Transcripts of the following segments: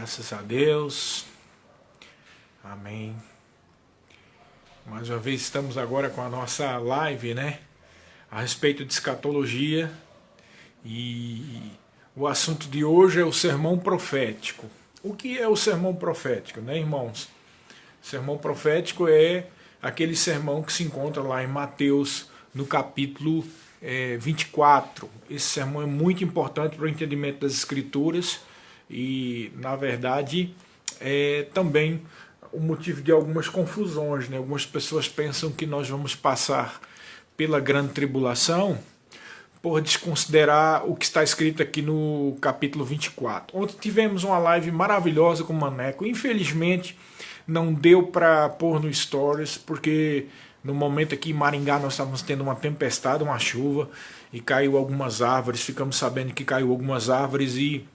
Graças a Deus. Amém. Mais uma vez estamos agora com a nossa live, né? A respeito de escatologia. E o assunto de hoje é o sermão profético. O que é o sermão profético, né, irmãos? O sermão profético é aquele sermão que se encontra lá em Mateus, no capítulo 24. Esse sermão é muito importante para o entendimento das Escrituras e, na verdade, é também o motivo de algumas confusões, né? Algumas pessoas pensam que nós vamos passar pela grande tribulação por desconsiderar o que está escrito aqui no capítulo 24. Ontem tivemos uma live maravilhosa com o Maneco. Infelizmente, não deu para pôr no Stories, porque no momento aqui em Maringá nós estávamos tendo uma tempestade, uma chuva, e caiu algumas árvores. Ficamos sabendo que caiu algumas árvores e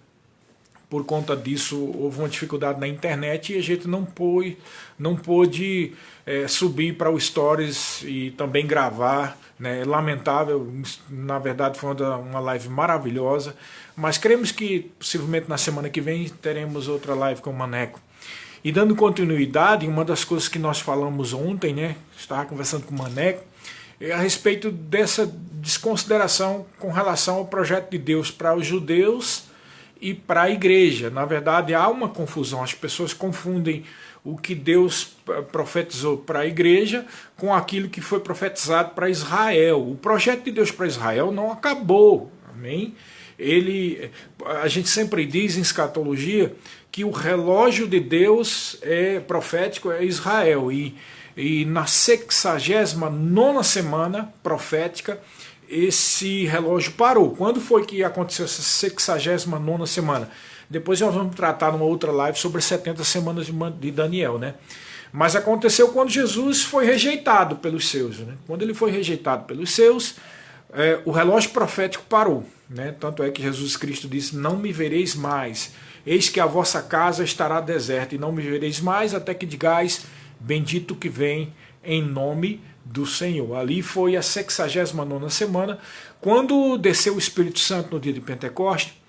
por conta disso houve uma dificuldade na internet e a gente não pôde subir para o Stories e também gravar, né? Lamentável, na verdade foi uma live maravilhosa, mas cremos que possivelmente na semana que vem teremos outra live com o Maneco. E dando continuidade, uma das coisas que nós falamos ontem, né? Estava conversando com o Maneco, a respeito dessa desconsideração com relação ao projeto de Deus para os judeus e para a igreja. Na verdade, há uma confusão. As pessoas confundem o que Deus profetizou para a igreja com aquilo que foi profetizado para Israel. O projeto de Deus para Israel não acabou. Amém? A gente sempre diz em escatologia que o relógio de Deus profético é Israel. E na 69ª semana profética, esse relógio parou. Quando foi que aconteceu essa 69ª semana? Depois nós vamos tratar numa outra live sobre as 70 semanas de Daniel, né? Mas aconteceu quando Jesus foi rejeitado pelos seus, né? Quando ele foi rejeitado pelos seus, o relógio profético parou, né? Tanto é que Jesus Cristo disse: não me vereis mais, eis que a vossa casa estará deserta, e não me vereis mais até que digais: bendito que vem em nome do Senhor. Ali foi a 69ª semana, quando desceu o Espírito Santo no dia de Pentecoste.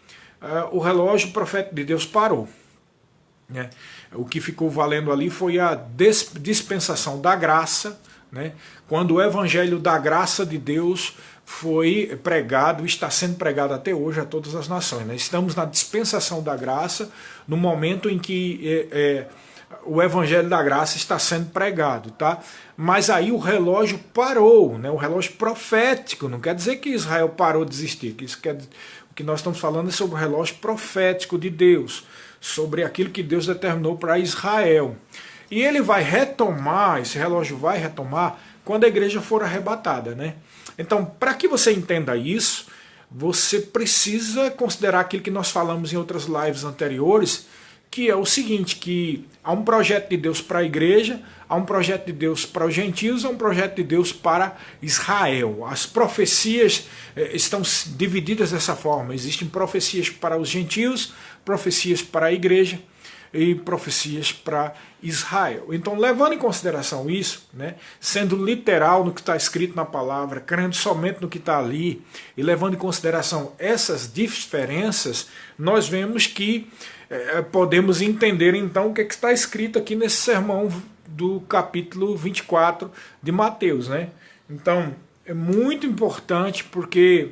O relógio profético de Deus parou, né? O que ficou valendo ali foi a dispensação da graça, né? Quando o evangelho da graça de Deus foi pregado, está sendo pregado até hoje a todas as nações, né? Estamos na dispensação da graça, no momento em que o evangelho da graça está sendo pregado, tá? Mas aí o relógio parou, né? O relógio profético. Não quer dizer que Israel parou de existir. O que nós estamos falando é sobre o relógio profético de Deus, sobre aquilo que Deus determinou para Israel. E ele vai retomar, esse relógio vai retomar quando a igreja for arrebatada, né? Então, para que você entenda isso, você precisa considerar aquilo que nós falamos em outras lives anteriores, que é o seguinte, que há um projeto de Deus para a igreja, há um projeto de Deus para os gentios, há um projeto de Deus para Israel. As profecias estão divididas dessa forma. Existem profecias para os gentios, profecias para a igreja e profecias para Israel. Então, levando em consideração isso, né, sendo literal no que está escrito na palavra, crendo somente no que está ali, e levando em consideração essas diferenças, nós vemos que podemos entender então o que está escrito aqui nesse sermão do capítulo 24 de Mateus, né? Então, é muito importante porque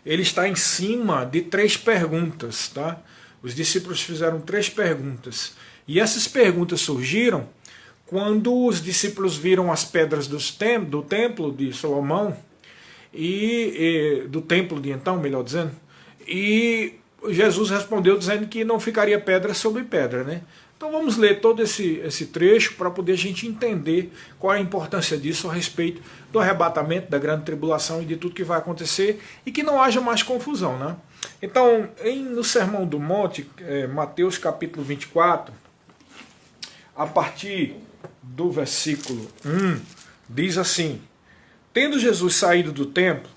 ele está em cima de 3 perguntas, tá? Os discípulos fizeram 3 perguntas. E essas perguntas surgiram quando os discípulos viram as pedras do templo de Salomão, do templo de então, melhor dizendo, e Jesus respondeu dizendo que não ficaria pedra sobre pedra, né? Então vamos ler todo esse trecho para poder a gente entender qual é a importância disso a respeito do arrebatamento, da grande tribulação e de tudo que vai acontecer, e que não haja mais confusão, né? Então, no Sermão do Monte, Mateus capítulo 24, a partir do versículo 1, diz assim: tendo Jesus saído do templo,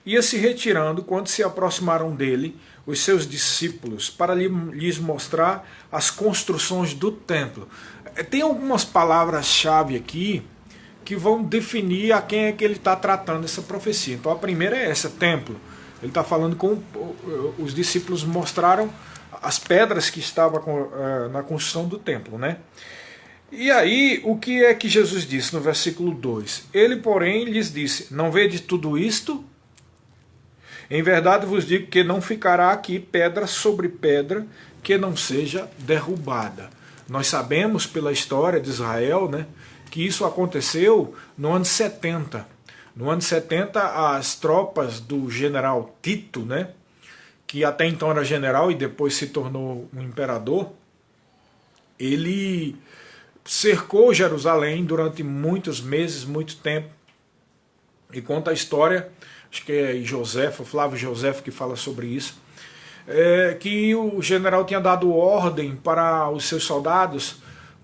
ia se retirando quando se aproximaram dele os seus discípulos para lhes mostrar as construções do templo. Tem algumas palavras-chave aqui que vão definir a quem é que ele está tratando essa profecia. Então a primeira é essa, templo. Ele está falando com os discípulos, mostraram as pedras que estavam na construção do templo, né? E aí, o que é que Jesus disse no versículo 2? Ele, porém, lhes disse: não vede tudo isto? Em verdade vos digo que não ficará aqui pedra sobre pedra que não seja derrubada. Nós sabemos pela história de Israel, né, que isso aconteceu no ano 70. No ano 70, as tropas do general Tito, né, que até então era general e depois se tornou um imperador, ele cercou Jerusalém durante muitos meses, muito tempo. E conta a história, acho que é Joséfo, Flávio Joséfo que fala sobre isso, que o general tinha dado ordem para os seus soldados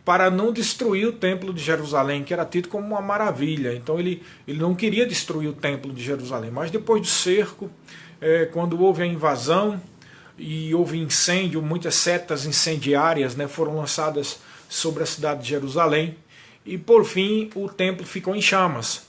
para não destruir o templo de Jerusalém, que era tido como uma maravilha. Então ele não queria destruir o templo de Jerusalém. Mas depois do cerco, quando houve a invasão e houve incêndio, muitas setas incendiárias, né, foram lançadas sobre a cidade de Jerusalém, e por fim o templo ficou em chamas.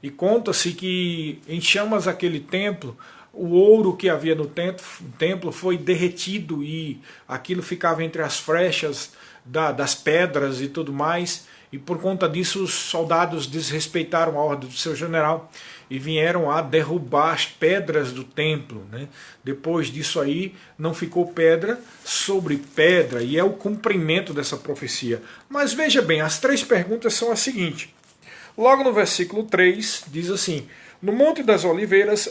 E conta-se que em chamas aquele templo, o ouro que havia no templo foi derretido e aquilo ficava entre as frechas das pedras e tudo mais, e por conta disso os soldados desrespeitaram a ordem do seu general e vieram a derrubar as pedras do templo, né? Depois disso aí não ficou pedra sobre pedra, e é o cumprimento dessa profecia. Mas veja bem, as três perguntas são as seguintes. Logo no versículo 3 diz assim: no Monte das Oliveiras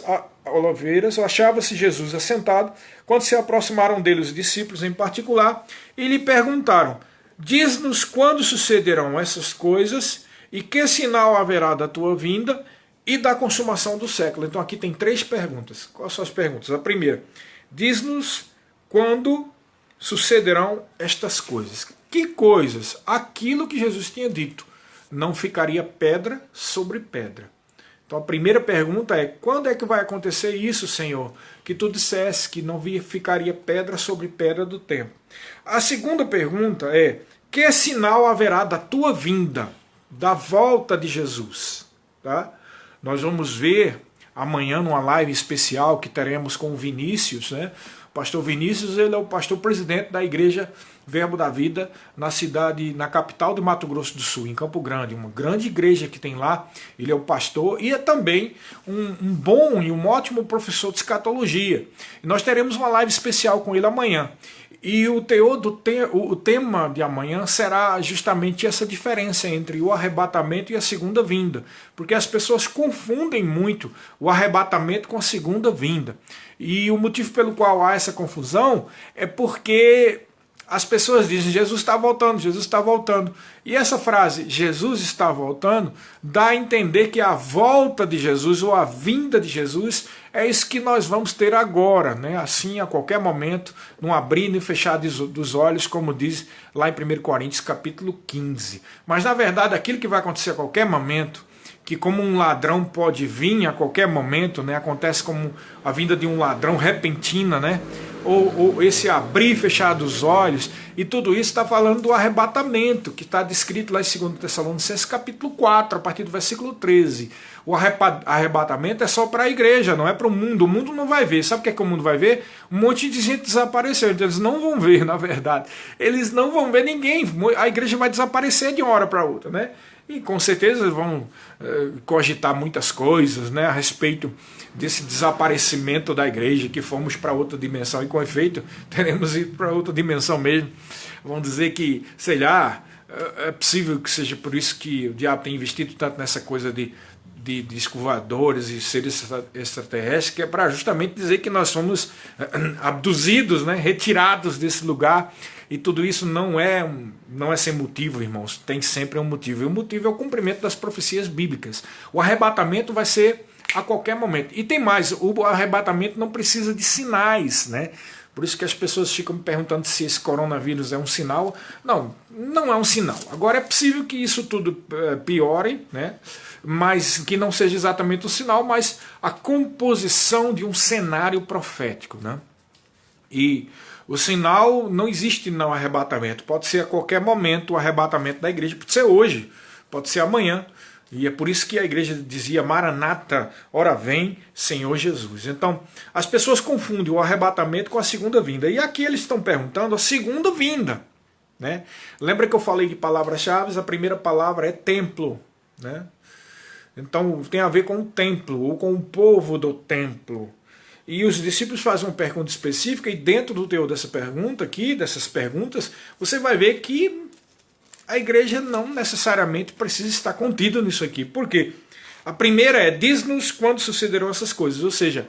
achava-se Jesus assentado, quando se aproximaram dele os discípulos em particular, e lhe perguntaram: diz-nos quando sucederão essas coisas, e que sinal haverá da tua vinda e da consumação do século. Então aqui tem três perguntas. Quais são as perguntas? A primeira: diz-nos quando sucederão estas coisas. Que coisas? Aquilo que Jesus tinha dito. Não ficaria pedra sobre pedra. Então a primeira pergunta é: quando é que vai acontecer isso, Senhor? Que tu dissesse que não ficaria pedra sobre pedra do templo. A segunda pergunta é: que sinal haverá da tua vinda, da volta de Jesus? Tá? Nós vamos ver amanhã numa live especial que teremos com o Vinícius, né? O pastor Vinícius, ele é o pastor presidente da igreja Verbo da Vida na capital de Mato Grosso do Sul, em Campo Grande, uma grande igreja que tem lá. Ele é o pastor e é também um bom e um ótimo professor de escatologia. E nós teremos uma live especial com ele amanhã. E o tema de amanhã será justamente essa diferença entre o arrebatamento e a segunda vinda. Porque as pessoas confundem muito o arrebatamento com a segunda vinda. E o motivo pelo qual há essa confusão é porque as pessoas dizem: Jesus está voltando, Jesus está voltando. E essa frase, Jesus está voltando, dá a entender que a volta de Jesus ou a vinda de Jesus é isso que nós vamos ter agora, né? Assim, a qualquer momento, num abrir e fechar dos olhos, como diz lá em 1 Coríntios capítulo 15. Mas na verdade aquilo que vai acontecer a qualquer momento, que como um ladrão pode vir a qualquer momento, né? Acontece como a vinda de um ladrão repentina, né? Ou esse abrir e fechar dos olhos, e tudo isso está falando do arrebatamento, que está descrito lá em 2 Tessalonicenses capítulo 4, a partir do versículo 13. O arrebatamento é só para a igreja, não é para o mundo não vai ver. Sabe o que é que o mundo vai ver? Um monte de gente desapareceu, então eles não vão ver, na verdade. Eles não vão ver ninguém, a igreja vai desaparecer de uma hora para outra, né? E com certeza vão cogitar muitas coisas, né, a respeito desse desaparecimento da igreja, que fomos para outra dimensão, e com efeito teremos ido para outra dimensão mesmo. Vão dizer que, sei lá, é possível que seja por isso que o diabo tem investido tanto nessa coisa de escovadores e seres extraterrestres, que é para justamente dizer que nós somos abduzidos, né, retirados desse lugar. E tudo isso não é sem motivo, irmãos. Tem sempre um motivo. E o motivo é o cumprimento das profecias bíblicas. O arrebatamento vai ser a qualquer momento. E tem mais, o arrebatamento não precisa de sinais, né? Por isso que as pessoas ficam me perguntando se esse coronavírus é um sinal. Não, não é um sinal. Agora é possível que isso tudo piore, né? Mas que não seja exatamente um sinal, mas a composição de um cenário profético, né? E o sinal não existe no arrebatamento. Pode ser a qualquer momento o arrebatamento da igreja, pode ser hoje, pode ser amanhã. E é por isso que a igreja dizia Maranata, ora vem, Senhor Jesus. Então, as pessoas confundem o arrebatamento com a segunda vinda. E aqui eles estão perguntando a segunda vinda. Né? Lembra que eu falei de palavras-chave? A primeira palavra é templo. Né? Então, tem a ver com o templo, ou com o povo do templo. E os discípulos fazem uma pergunta específica, e dentro do teor dessa pergunta aqui, dessas perguntas, você vai ver que a igreja não necessariamente precisa estar contida nisso aqui. Por quê? A primeira é, diz-nos quando sucederão essas coisas. Ou seja,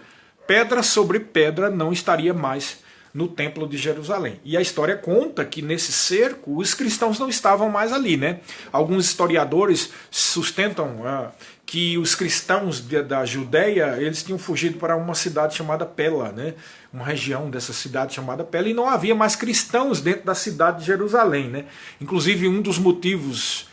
pedra sobre pedra não estaria mais no templo de Jerusalém. E a história conta que nesse cerco os cristãos não estavam mais ali. Né? Alguns historiadores sustentam que os cristãos da Judéia, eles tinham fugido para uma cidade chamada Pela, né? Uma região dessa cidade chamada Pela, e não havia mais cristãos dentro da cidade de Jerusalém. Né? Inclusive, um dos motivos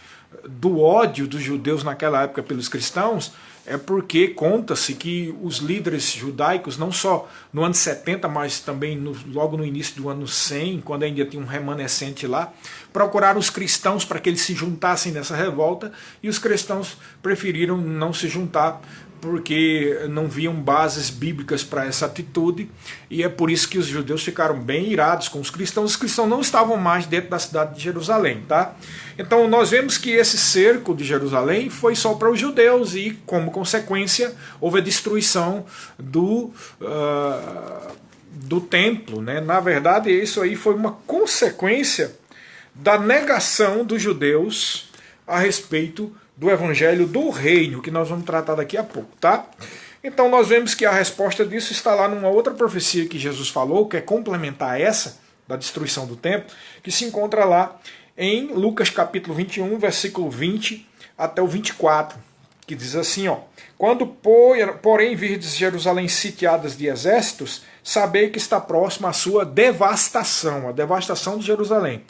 do ódio dos judeus naquela época pelos cristãos é porque conta-se que os líderes judaicos, não só no ano 70, mas também logo no início do ano 100, quando ainda tinha um remanescente lá, procuraram os cristãos para que eles se juntassem nessa revolta, e os cristãos preferiram não se juntar, porque não viam bases bíblicas para essa atitude, e é por isso que os judeus ficaram bem irados com os cristãos. Os cristãos não estavam mais dentro da cidade de Jerusalém. Tá? Então nós vemos que esse cerco de Jerusalém foi só para os judeus, e como consequência houve a destruição do templo. Né? Na verdade, isso aí foi uma consequência da negação dos judeus a respeito do evangelho do reino, que nós vamos tratar daqui a pouco, tá? Então nós vemos que a resposta disso está lá numa outra profecia que Jesus falou, que é complementar essa, da destruição do templo, que se encontra lá em Lucas capítulo 21, versículo 20 até o 24, que diz assim, ó: quando, porém, virdes Jerusalém sitiadas de exércitos, sabei que está próxima a sua devastação, a devastação de Jerusalém.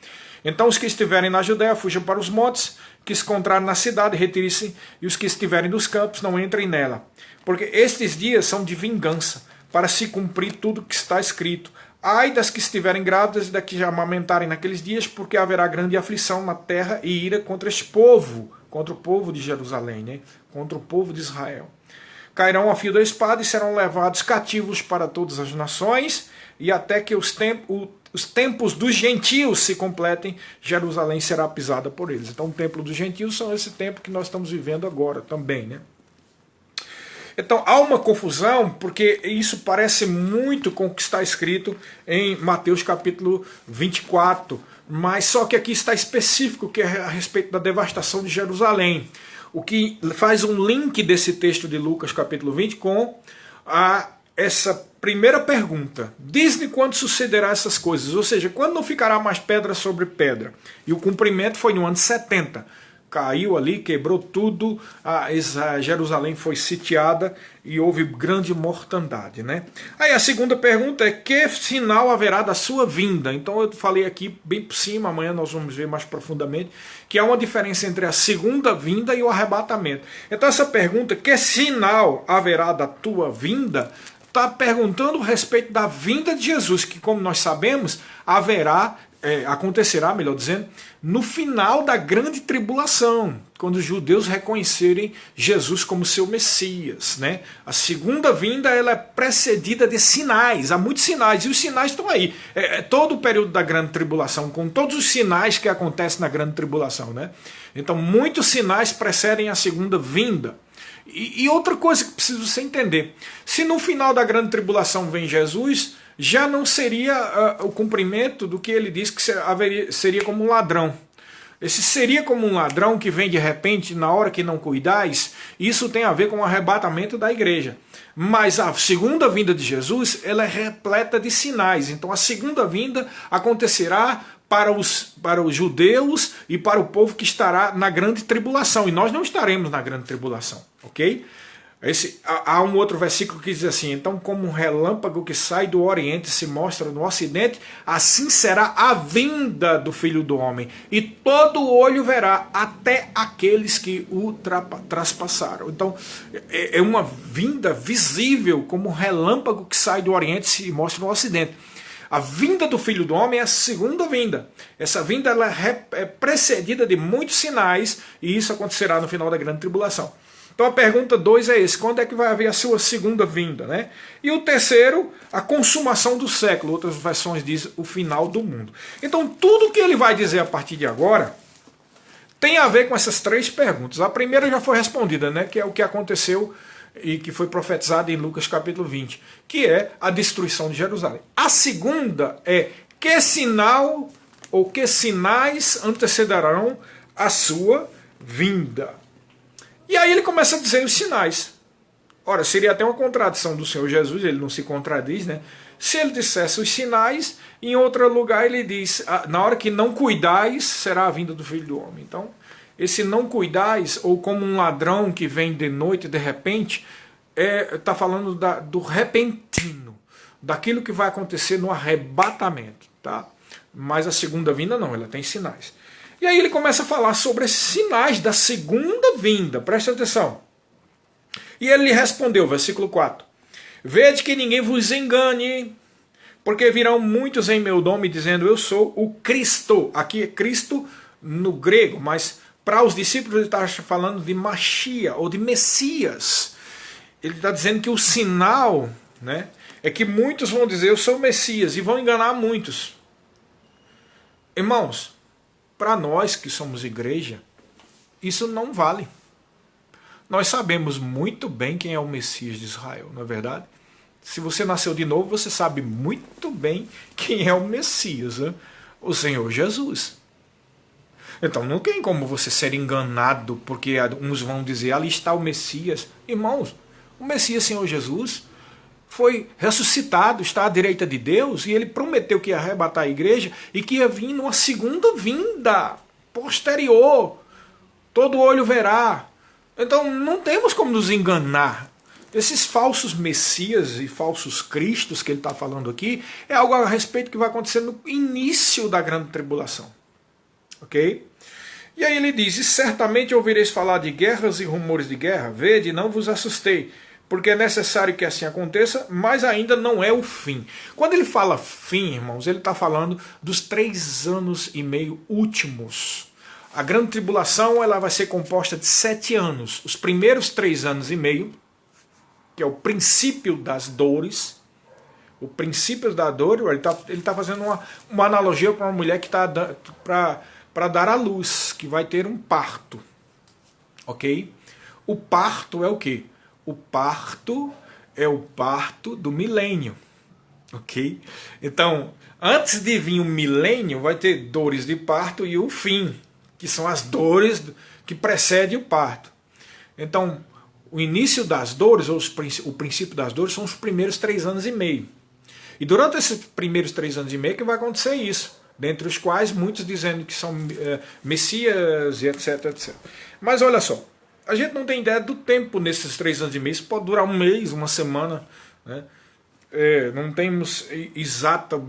Então os que estiverem na Judéia fujam para os montes, que se encontrarem na cidade retirem-se, e os que estiverem nos campos não entrem nela. Porque estes dias são de vingança, para se cumprir tudo que está escrito. Ai das que estiverem grávidas e das que já amamentarem naqueles dias, porque haverá grande aflição na terra e ira contra este povo, contra o povo de Jerusalém, né? Contra o povo de Israel. Cairão a fio da espada e serão levados cativos para todas as nações, e até que os tempos dos gentios se completem, Jerusalém será pisada por eles. Então o templo dos gentios são esse tempo que nós estamos vivendo agora também, né? Então há uma confusão, porque isso parece muito com o que está escrito em Mateus capítulo 24, mas só que aqui está específico, que é a respeito da devastação de Jerusalém. O que faz um link desse texto de Lucas capítulo 20 com essa primeira pergunta: diz-me quando sucederá essas coisas, ou seja, quando não ficará mais pedra sobre pedra. E o cumprimento foi no ano 70. Caiu ali, quebrou tudo, Jerusalém foi sitiada e houve grande mortandade. Né? Aí a segunda pergunta é: que sinal haverá da sua vinda? Então eu falei aqui bem por cima, amanhã nós vamos ver mais profundamente, que há uma diferença entre a segunda vinda e o arrebatamento. Então essa pergunta, que sinal haverá da tua vinda, está perguntando a respeito da vinda de Jesus, que, como nós sabemos, acontecerá, melhor dizendo, no final da grande tribulação, quando os judeus reconhecerem Jesus como seu Messias. Né? A segunda vinda, ela é precedida de sinais, há muitos sinais, e os sinais estão aí. Todo o período da grande tribulação, com todos os sinais que acontecem na grande tribulação. Né? Então, muitos sinais precedem a segunda vinda. E outra coisa que precisa você entender: se no final da grande tribulação vem Jesus, já não seria o cumprimento do que ele diz que seria como um ladrão. Esse seria como um ladrão que vem de repente na hora que não cuidais, isso tem a ver com o arrebatamento da igreja. Mas a segunda vinda de Jesus, ela é repleta de sinais. Então a segunda vinda acontecerá para os judeus e para o povo que estará na grande tribulação. E nós não estaremos na grande tribulação, ok? Há um outro versículo que diz assim: então como um relâmpago que sai do oriente e se mostra no ocidente, assim será a vinda do Filho do Homem. E todo olho verá, até aqueles que o traspassaram. Então é uma vinda visível, como um relâmpago que sai do oriente e se mostra no ocidente. A vinda do Filho do Homem é a segunda vinda. Essa vinda ela é precedida de muitos sinais, e isso acontecerá no final da grande tribulação. Então a pergunta 2 é esse: quando é que vai haver a sua segunda vinda? Né? E o terceiro, a consumação do século. Outras versões dizem o final do mundo. Então tudo que ele vai dizer a partir de agora tem a ver com essas 3 perguntas. A primeira já foi respondida, né? Que é o que aconteceu e que foi profetizado em Lucas capítulo 20, que é a destruição de Jerusalém. A segunda é: que sinal ou que sinais antecederão a sua vinda? E aí ele começa a dizer os sinais. Ora, seria até uma contradição do Senhor Jesus, ele não se contradiz, né? Se ele dissesse os sinais, em outro lugar ele diz: na hora que não cuidais, será a vinda do Filho do Homem. Então, esse não cuidais, ou como um ladrão que vem de noite de repente, está falando do repentino, daquilo que vai acontecer no arrebatamento. Tá? Mas a segunda vinda não, ela tem sinais. E aí ele começa a falar sobre esses sinais da segunda vinda, presta atenção. E ele lhe respondeu, versículo 4, vede que ninguém vos engane, porque virão muitos em meu nome dizendo eu sou o Cristo. Aqui é Cristo no grego, mas para os discípulos ele está falando de Machia ou de Messias. Ele está dizendo que o sinal, né, é que muitos vão dizer eu sou o Messias e vão enganar muitos. Irmãos, para nós que somos igreja, isso não vale. Nós sabemos muito bem quem é o Messias de Israel, não é verdade? Se você nasceu de novo, você sabe muito bem quem é o Messias, né? O Senhor Jesus. Então não tem como você ser enganado, porque uns vão dizer, ali está o Messias. Irmãos, o Messias, Senhor Jesus, foi ressuscitado, está à direita de Deus, e ele prometeu que ia arrebatar a igreja e que ia vir numa segunda vinda, posterior. Todo olho verá. Então não temos como nos enganar. Esses falsos messias e falsos cristos que ele está falando aqui é algo a respeito que vai acontecer no início da grande tribulação. Ok? E aí ele diz, e certamente ouvireis falar de guerras e rumores de guerra, vede, não vos assustei, porque é necessário que assim aconteça, mas ainda não é o fim. Quando ele fala fim, irmãos, ele está falando dos 3 anos e meio últimos. A grande tribulação ela vai ser composta de 7 anos. Os primeiros 3 anos e meio, que é o princípio das dores, o princípio da dor, ele tá fazendo uma analogia para uma mulher que está para dar à luz, que vai ter um parto. Ok? O parto é o quê? O parto é o parto do milênio. Ok? Então, antes de vir o milênio, vai ter dores de parto e o fim, que são as dores que precedem o parto. Então, o início das dores, ou o princípio das dores, são os primeiros 3 anos e meio. E durante esses primeiros 3 anos e meio que vai acontecer isso, dentre os quais muitos dizendo que são messias e etc, etc. Mas olha só, a gente não tem ideia do tempo nesses 3 anos e meio, isso pode durar um mês, uma semana, né? Não temos exata...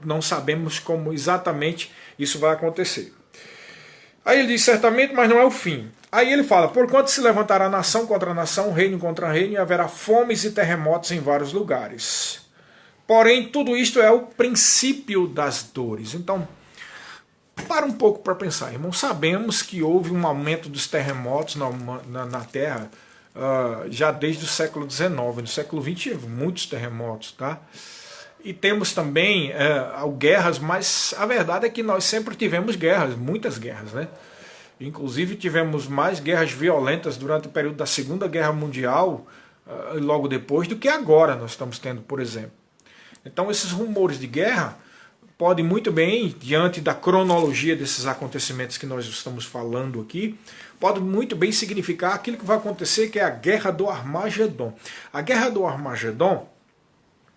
Não sabemos como exatamente isso vai acontecer. Aí ele diz, certamente, mas não é o fim. Aí ele fala, porquanto se levantará nação contra nação, reino contra reino, e haverá fomes e terremotos em vários lugares. Porém, tudo isto é o princípio das dores. Então, para um pouco para pensar, irmão. Sabemos que houve um aumento dos terremotos na Terra já desde o século XIX. No século XX, muitos terremotos, tá? E temos também guerras, mas a verdade é que nós sempre tivemos guerras, muitas guerras, né? Inclusive tivemos mais guerras violentas durante o período da Segunda Guerra Mundial, logo depois, do que agora nós estamos tendo, por exemplo. Então esses rumores de guerra podem muito bem, diante da cronologia desses acontecimentos que nós estamos falando aqui, podem muito bem significar aquilo que vai acontecer, que é a Guerra do Armagedon. A Guerra do Armagedon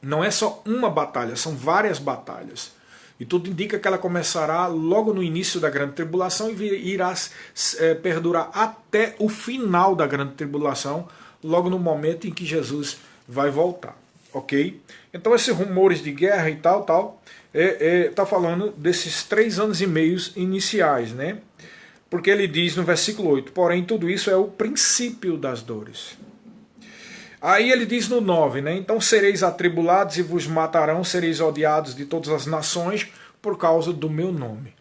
não é só uma batalha, são várias batalhas. E tudo indica que ela começará logo no início da grande tribulação e irá perdurar até o final da grande tribulação, logo no momento em que Jesus vai voltar. Ok? Então esses rumores de guerra e tal, está falando desses 3 anos e meio iniciais, né? Porque ele diz no versículo 8, porém tudo isso é o princípio das dores. Aí ele diz no 9, né? Então sereis atribulados e vos matarão, sereis odiados de todas as nações por causa do meu nome.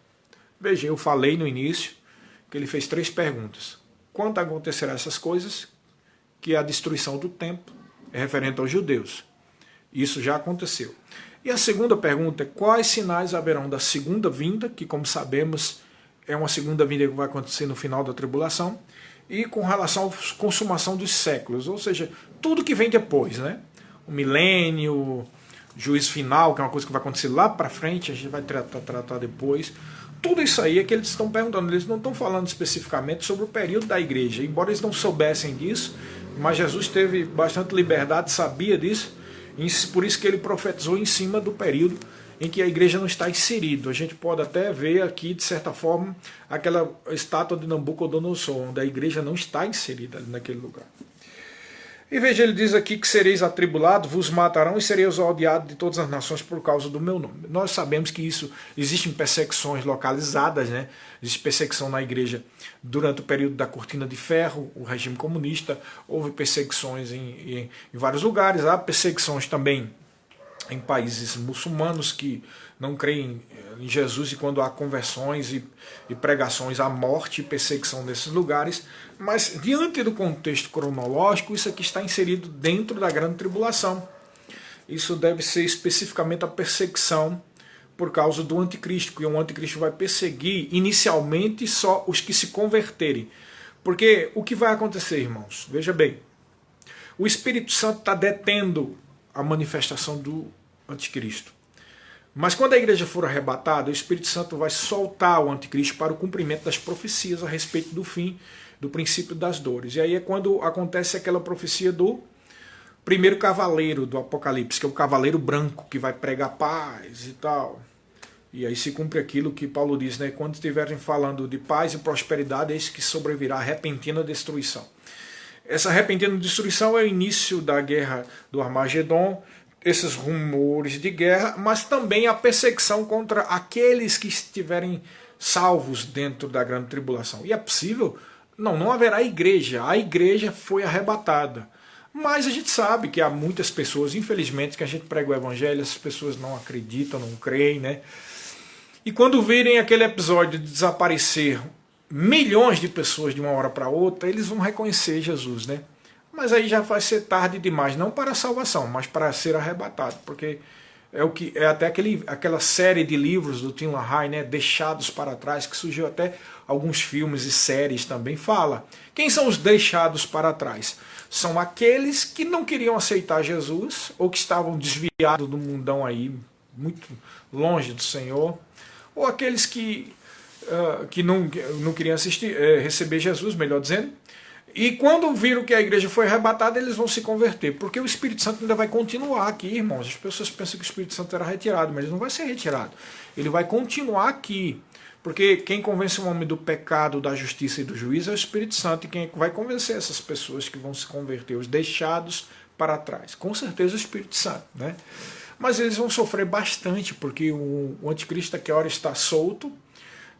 Veja, eu falei no início que ele fez 3 perguntas. Quando acontecerão essas coisas? Que a destruição do templo é referente aos judeus. Isso já aconteceu. E a segunda pergunta é: quais sinais haverão da segunda vinda, que como sabemos é uma segunda vinda que vai acontecer no final da tribulação, e com relação à consumação dos séculos, ou seja, tudo que vem depois, né? O milênio, juízo final, que é uma coisa que vai acontecer lá para frente, a gente vai tratar depois. Tudo isso aí é que eles estão perguntando, eles não estão falando especificamente sobre o período da igreja, embora eles não soubessem disso, mas Jesus teve bastante liberdade, sabia disso, e por isso que ele profetizou em cima do período em que a igreja não está inserida. A gente pode até ver aqui, de certa forma, aquela estátua de Nabucodonosor, onde a igreja não está inserida naquele lugar. E veja, ele diz aqui que sereis atribulados, vos matarão e sereis odiados de todas as nações por causa do meu nome. Nós sabemos que isso, existem perseguições localizadas, né? Existe perseguição na igreja durante o período da cortina de ferro, o regime comunista, houve perseguições em vários lugares, há perseguições também em países muçulmanos que não creem em Jesus, e quando há conversões e pregações à morte e perseguição nesses lugares. Mas diante do contexto cronológico, isso aqui está inserido dentro da grande tribulação. Isso deve ser especificamente a perseguição por causa do anticristo, que o anticristo vai perseguir inicialmente só os que se converterem. Porque o que vai acontecer, irmãos? Veja bem, o Espírito Santo está detendo a manifestação do anticristo. Mas quando a igreja for arrebatada, o Espírito Santo vai soltar o anticristo para o cumprimento das profecias a respeito do fim, do princípio das dores. E aí é quando acontece aquela profecia do primeiro cavaleiro do Apocalipse, que é o cavaleiro branco, que vai pregar paz e tal. E aí se cumpre aquilo que Paulo diz, né? Quando estiverem falando de paz e prosperidade, eis que sobrevirá a repentina destruição. Essa repentina destruição é o início da guerra do Armagedon, esses rumores de guerra, mas também a perseguição contra aqueles que estiverem salvos dentro da grande tribulação. E é possível? Não haverá igreja. A igreja foi arrebatada. Mas a gente sabe que há muitas pessoas, infelizmente, que a gente prega o evangelho, as pessoas não acreditam, não creem, né? E quando virem aquele episódio de desaparecer milhões de pessoas de uma hora para outra, eles vão reconhecer Jesus, né? Mas aí já vai ser tarde demais, não para a salvação, mas para ser arrebatado, porque é até aquela série de livros do Tim LaHaye, né, Deixados para Trás, que surgiu até alguns filmes e séries também, fala. Quem são os deixados para trás? São aqueles que não queriam aceitar Jesus, ou que estavam desviados do mundão aí, muito longe do Senhor, ou aqueles que não queriam receber Jesus, melhor dizendo, e quando viram que a igreja foi arrebatada, eles vão se converter, porque o Espírito Santo ainda vai continuar aqui, irmãos. As pessoas pensam que o Espírito Santo era retirado, mas ele não vai ser retirado, ele vai continuar aqui, porque quem convence o homem do pecado, da justiça e do juízo é o Espírito Santo, e quem vai convencer essas pessoas que vão se converter, os deixados para trás? Com certeza o Espírito Santo, né? Mas eles vão sofrer bastante, porque o anticristo aqui a hora está solto,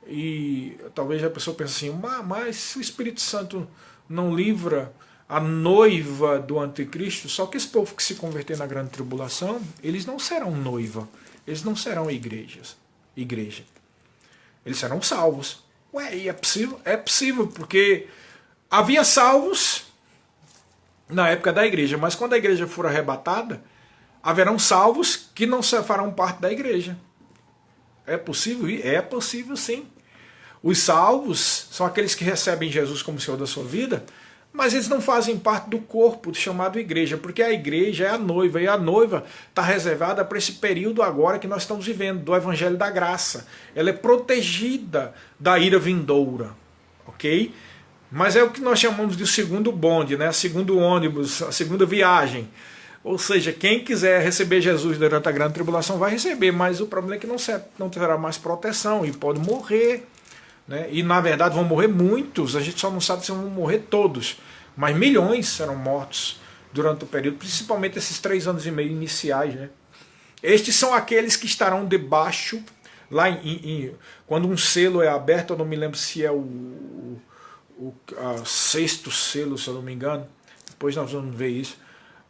e talvez a pessoa pense assim, mas se o Espírito Santo não livra a noiva do anticristo, só que esse povo que se converter na grande tribulação, eles não serão noiva, eles não serão igreja. Eles serão salvos. Ué, e é possível? É possível, porque havia salvos na época da igreja, mas quando a igreja for arrebatada, haverão salvos que não farão parte da igreja. É possível? É possível, sim. Os salvos são aqueles que recebem Jesus como Senhor da sua vida, mas eles não fazem parte do corpo chamado igreja, porque a igreja é a noiva, e a noiva está reservada para esse período agora que nós estamos vivendo, do Evangelho da Graça. Ela é protegida da ira vindoura, ok? Mas é o que nós chamamos de o segundo bonde, né? O segundo ônibus, a segunda viagem. Ou seja, quem quiser receber Jesus durante a grande tribulação vai receber, mas o problema é que não terá mais proteção e pode morrer. Né? E na verdade vão morrer muitos, a gente só não sabe se vão morrer todos, mas milhões serão mortos durante o período, principalmente esses 3 anos e meio iniciais. Né? Estes são aqueles que estarão debaixo, lá quando um selo é aberto, eu não me lembro se é o 6º selo, se eu não me engano, depois nós vamos ver isso.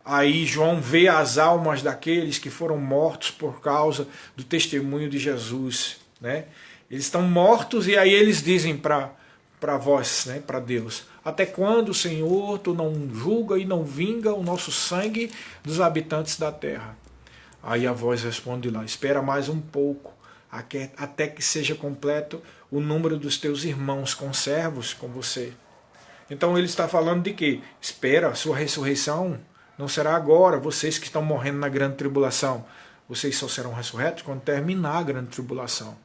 Aí João vê as almas daqueles que foram mortos por causa do testemunho de Jesus, né? Eles estão mortos e aí eles dizem para vós, né, para Deus: até quando, Senhor, tu não julga e não vinga o nosso sangue dos habitantes da terra? Aí a voz responde lá: espera mais um pouco, até que seja completo o número dos teus irmãos conservos com você. Então ele está falando de que espera, a sua ressurreição não será agora, vocês que estão morrendo na grande tribulação, vocês só serão ressurretos quando terminar a grande tribulação.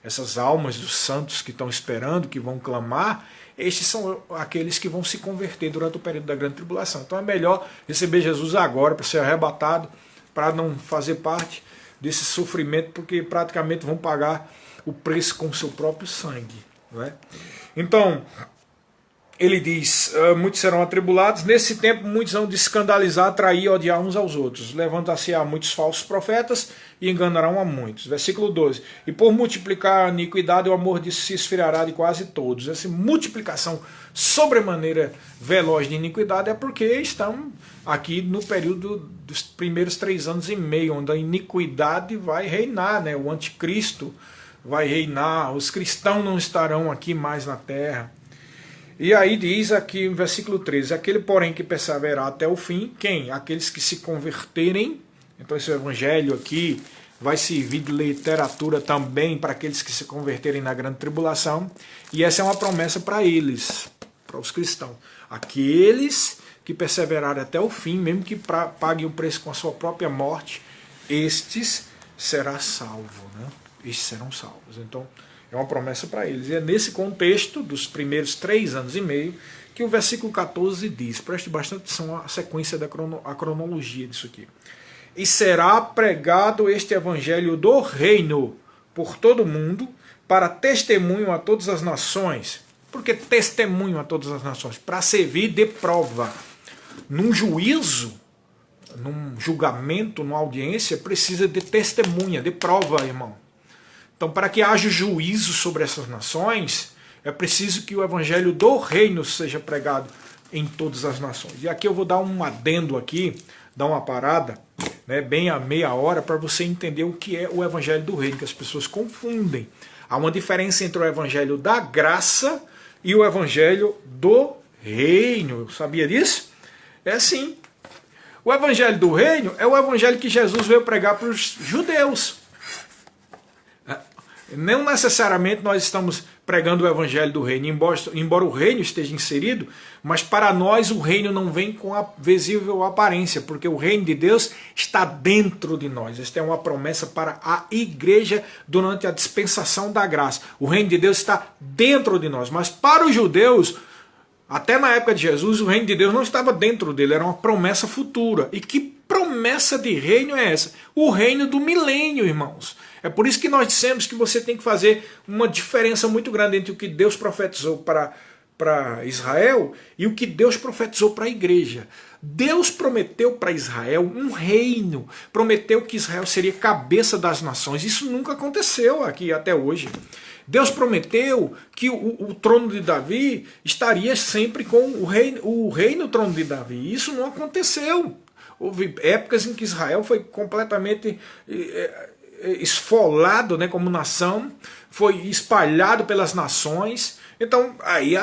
Essas almas dos santos que estão esperando, que vão clamar, estes são aqueles que vão se converter durante o período da grande tribulação. Então é melhor receber Jesus agora, para ser arrebatado, para não fazer parte desse sofrimento, porque praticamente vão pagar o preço com o seu próprio sangue. Não é? Então, ele diz: muitos serão atribulados, nesse tempo muitos vão de escandalizar, atrair e odiar uns aos outros. Levanta-se-á muitos falsos profetas e enganarão a muitos. Versículo 12. E por multiplicar a iniquidade, o amor disso se esfriará de quase todos. Essa multiplicação sobremaneira veloz de iniquidade é porque estão aqui no período dos primeiros 3 anos e meio, onde a iniquidade vai reinar, né? O anticristo vai reinar, os cristãos não estarão aqui mais na terra. E aí diz aqui no versículo 13: aquele porém que perseverar até o fim, quem? Aqueles que se converterem. Então esse evangelho aqui vai servir de literatura também para aqueles que se converterem na grande tribulação. E essa é uma promessa para eles, para os cristãos. Aqueles que perseverarem até o fim, mesmo que paguem o preço com a sua própria morte, estes serão salvos, né? Estes serão salvos. Então, é uma promessa para eles. E é nesse contexto dos primeiros 3 anos e meio que o versículo 14 diz, preste bastante atenção à sequência da cronologia disso aqui. E será pregado este evangelho do reino por todo o mundo, para testemunho a todas as nações. Por que testemunho a todas as nações? Para servir de prova. Num juízo, num julgamento, numa audiência, precisa de testemunha, de prova, irmão. Então, para que haja juízo sobre essas nações, é preciso que o evangelho do reino seja pregado em todas as nações. E aqui eu vou dar um adendo aqui, dar uma parada, né, bem a meia hora, para você entender o que é o evangelho do reino, que as pessoas confundem. Há uma diferença entre o evangelho da graça e o evangelho do reino. Sabia disso? É assim. O evangelho do reino é o evangelho que Jesus veio pregar para os judeus. Não necessariamente nós estamos pregando o evangelho do reino, embora o reino esteja inserido, mas para nós o reino não vem com a visível aparência, porque o reino de Deus está dentro de nós. Esta é uma promessa para a igreja durante a dispensação da graça. O reino de Deus está dentro de nós, mas para os judeus, até na época de Jesus, o reino de Deus não estava dentro dele, era uma promessa futura. E que promessa de reino é essa? O reino do milênio, irmãos. É por isso que nós dissemos que você tem que fazer uma diferença muito grande entre o que Deus profetizou para Israel e o que Deus profetizou para a igreja. Deus prometeu para Israel um reino, prometeu que Israel seria cabeça das nações. Isso nunca aconteceu aqui até hoje. Deus prometeu que o trono de Davi estaria sempre com o rei no trono de Davi. Isso não aconteceu. Houve épocas em que Israel foi completamente esfolado, né, como nação, foi espalhado pelas nações. Então, aí,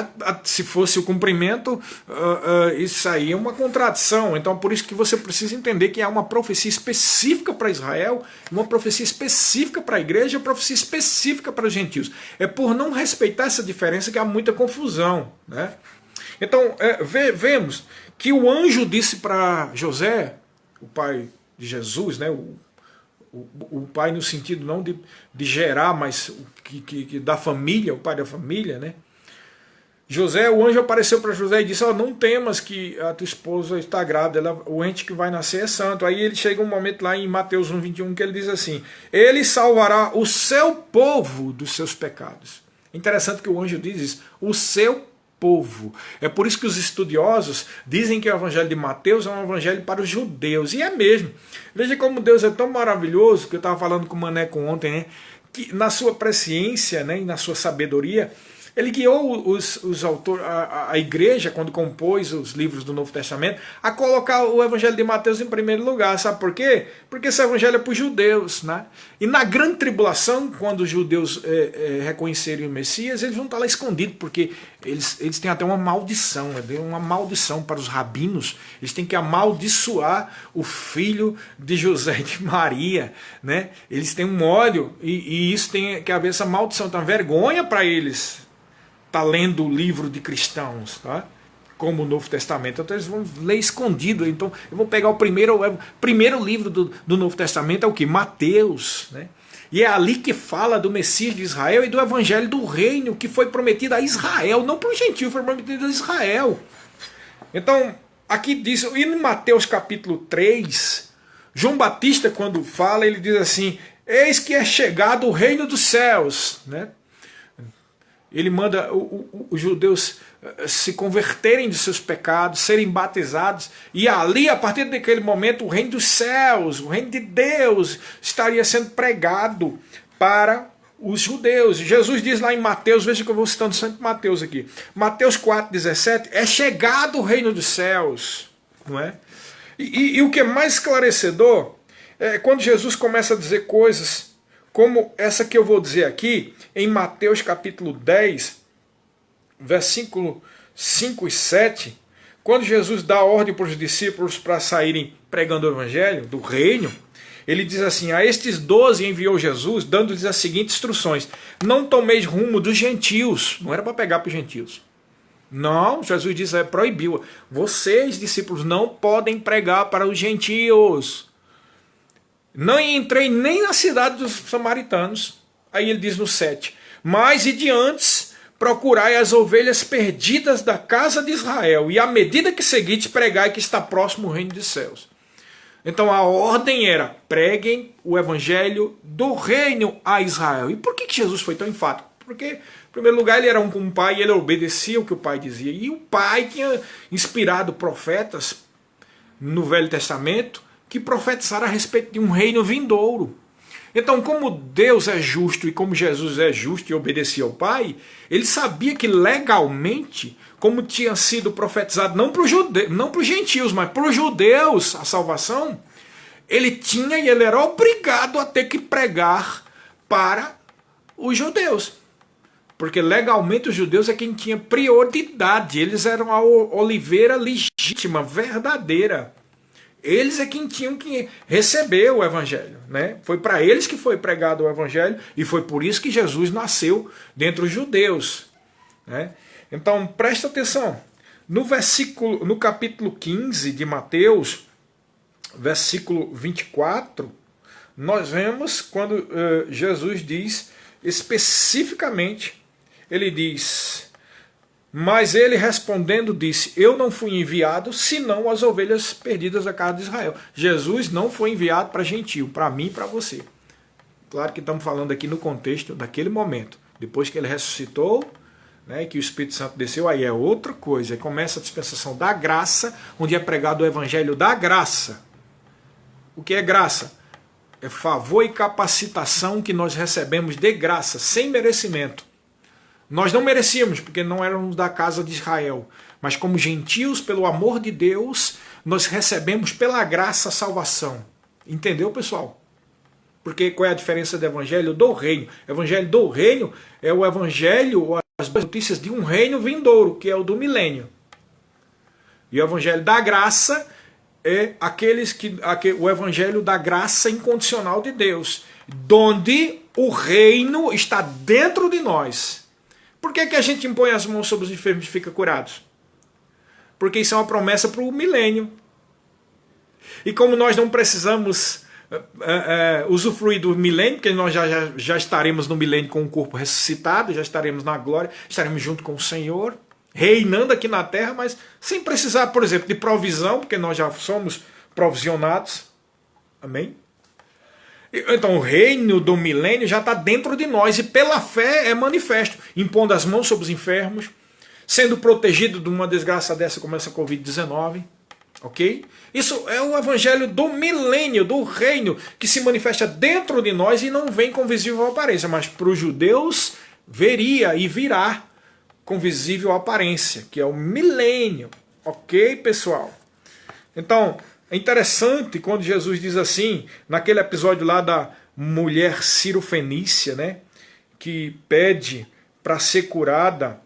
se fosse o cumprimento, isso aí é uma contradição. Então, por isso que você precisa entender que há uma profecia específica para Israel, uma profecia específica para a igreja, uma profecia específica para os gentios. É por não respeitar essa diferença que há muita confusão, né? Então, vemos que o anjo disse para José, o pai de Jesus, né, o pai no sentido não de gerar, mas que da família, o pai da família, né? José, o anjo apareceu para José e disse: não temas que a tua esposa está grávida, o ente que vai nascer é santo. Aí ele chega um momento lá em Mateus 1:21 que ele diz assim: ele salvará o seu povo dos seus pecados. Interessante que o anjo diz isso, o seu povo. É por isso que os estudiosos dizem que o evangelho de Mateus é um evangelho para os judeus. E é mesmo. Veja como Deus é tão maravilhoso, que eu estava falando com o Maneco ontem, né? Que na sua presciência, né, e na sua sabedoria, Ele guiou os autores, a igreja, quando compôs os livros do Novo Testamento, a colocar o Evangelho de Mateus em primeiro lugar. Sabe por quê? Porque esse Evangelho é para os judeus, né? E na grande tribulação, quando os judeus reconhecerem o Messias, eles vão estar lá escondidos, porque eles têm até uma maldição para os rabinos. Eles têm que amaldiçoar o filho de José e de Maria, né? Eles têm um ódio, e isso tem que haver essa maldição. Então, vergonha para eles tá lendo o livro de cristãos, tá? Como o Novo Testamento. Então eles vão ler escondido. Então eu vou pegar o primeiro livro do Novo Testamento, é o que? Mateus, né? E é ali que fala do Messias de Israel e do Evangelho do Reino, que foi prometido a Israel, não para o gentio, foi prometido a Israel. Então, aqui diz, e em Mateus capítulo 3, João Batista, quando fala, ele diz assim: eis que é chegado o reino dos céus, né? Ele manda os judeus se converterem de seus pecados, serem batizados, e ali, a partir daquele momento, o reino dos céus, o reino de Deus, estaria sendo pregado para os judeus. Jesus diz lá em Mateus, veja que eu vou citando sempre Mateus aqui, Mateus 4,17, é chegado o reino dos céus, não é? E o que é mais esclarecedor é quando Jesus começa a dizer coisas como essa que eu vou dizer aqui, em Mateus capítulo 10, versículo 5 e 7, quando Jesus dá ordem para os discípulos para saírem pregando o evangelho do reino, ele diz assim: a estes 12 enviou Jesus, dando-lhes as seguintes instruções: não tomeis rumo dos gentios. Não era para pegar para os gentios. Não, Jesus diz, proibiu. Vocês, discípulos, não podem pregar para os gentios. Não entrei nem na cidade dos samaritanos. Aí ele diz no 7, mas e de antes procurai as ovelhas perdidas da casa de Israel, e à medida que seguides, pregai que está próximo o reino dos céus. Então a ordem era: preguem o evangelho do reino a Israel. E por que Jesus foi tão enfático? Porque, em primeiro lugar, ele era um pai e ele obedecia o que o pai dizia. E o pai tinha inspirado profetas no Velho Testamento que profetizaram a respeito de um reino vindouro. Então, como Deus é justo e como Jesus é justo e obedecia ao Pai, ele sabia que legalmente, como tinha sido profetizado não para os gentios, mas para os judeus a salvação, ele tinha e ele era obrigado a ter que pregar para os judeus. Porque legalmente os judeus é quem tinha prioridade, eles eram a oliveira legítima, verdadeira. Eles é quem tinham que receber o evangelho, né? Foi para eles que foi pregado o evangelho e foi por isso que Jesus nasceu dentre os judeus, né? Então presta atenção, no capítulo 15 de Mateus, versículo 24, nós vemos quando Jesus diz especificamente, ele diz: mas ele respondendo disse: eu não fui enviado senão as ovelhas perdidas da casa de Israel. Jesus não foi enviado para gentio, para mim e para você. Claro que estamos falando aqui no contexto daquele momento. Depois que ele ressuscitou, né, que o Espírito Santo desceu, aí é outra coisa. Aí começa a dispensação da graça, onde é pregado o evangelho da graça. O que é graça? É favor e capacitação que nós recebemos de graça, sem merecimento. Nós não merecíamos, porque não éramos da casa de Israel. Mas como gentios, pelo amor de Deus, nós recebemos pela graça a salvação. Entendeu, pessoal? Porque qual é a diferença do evangelho do reino? O evangelho do reino é o evangelho, as boas notícias de um reino vindouro, que é o do milênio. E o evangelho da graça é o evangelho da graça incondicional de Deus, onde o reino está dentro de nós. Por que a gente impõe as mãos sobre os enfermos e fica curados? Porque isso é uma promessa para o milênio. E como nós não precisamos usufruir do milênio, porque nós já estaremos no milênio com o corpo ressuscitado, já estaremos na glória, estaremos junto com o Senhor, reinando aqui na terra, mas sem precisar, por exemplo, de provisão, porque nós já somos provisionados. Amém? Então o reino do milênio já está dentro de nós e pela fé é manifesto, impondo as mãos sobre os enfermos, sendo protegido de uma desgraça dessa como essa Covid-19, ok? Isso é o evangelho do milênio, do reino, que se manifesta dentro de nós e não vem com visível aparência, mas para os judeus veria e virá, com visível aparência, que é o milênio. Ok, pessoal? Então, é interessante quando Jesus diz assim, naquele episódio lá da mulher cirofenícia, né, que pede para ser curada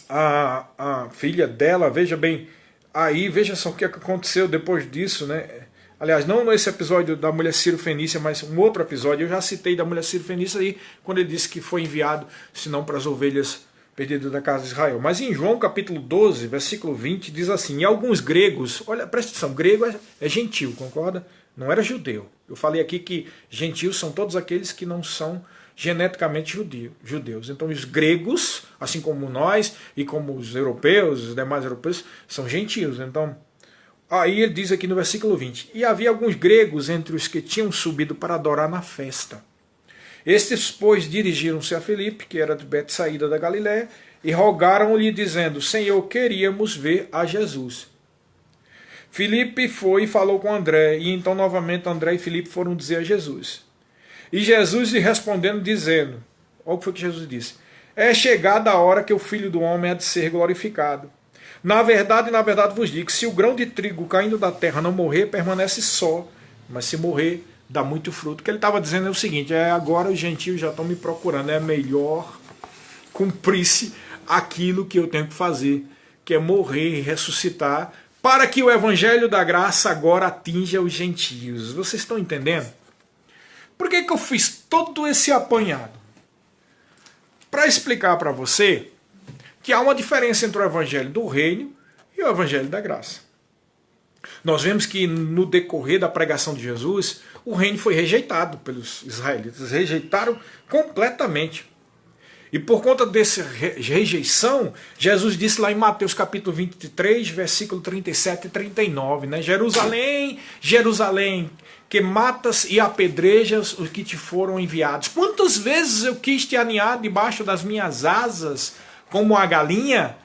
a filha dela, veja bem, aí veja só o que aconteceu depois disso, né? Aliás, não nesse episódio da mulher cirofenícia, mas um outro episódio, eu já citei da mulher cirofenícia aí, quando ele disse que foi enviado, senão para as ovelhas perdidas da casa de Israel. Mas em João capítulo 12, versículo 20, diz assim, e alguns gregos, olha, presta atenção, grego é gentil, concorda? Não era judeu. Eu falei aqui que gentios são todos aqueles que não são geneticamente judeus. Então os gregos, assim como nós e como os europeus, os demais europeus, são gentios. Então, aí ele diz aqui no versículo 20, e havia alguns gregos entre os que tinham subido para adorar na festa. Estes, pois, dirigiram-se a Filipe, que era de Betsaída da Galiléia, e rogaram-lhe, dizendo, Senhor, queríamos ver a Jesus. Filipe foi e falou com André, e então novamente André e Filipe foram dizer a Jesus. E Jesus lhe respondendo, dizendo, olha o que foi que Jesus disse, é chegada a hora que o Filho do Homem há de ser glorificado. Na verdade vos digo, se o grão de trigo caindo da terra não morrer, permanece só, mas se morrer, dá muito fruto. O que ele estava dizendo é o seguinte, agora os gentios já estão me procurando, é melhor cumprir-se aquilo que eu tenho que fazer, que é morrer e ressuscitar, para que o evangelho da graça agora atinja os gentios. Vocês estão entendendo? Por que eu fiz todo esse apanhado? Para explicar para você que há uma diferença entre o evangelho do reino e o evangelho da graça. Nós vemos que no decorrer da pregação de Jesus, o reino foi rejeitado pelos israelitas, rejeitaram completamente. E por conta dessa rejeição, Jesus disse lá em Mateus capítulo 23, versículo 37 e 39, né? Jerusalém, Jerusalém, que matas e apedrejas os que te foram enviados. Quantas vezes eu quis te aninhar debaixo das minhas asas, como a galinha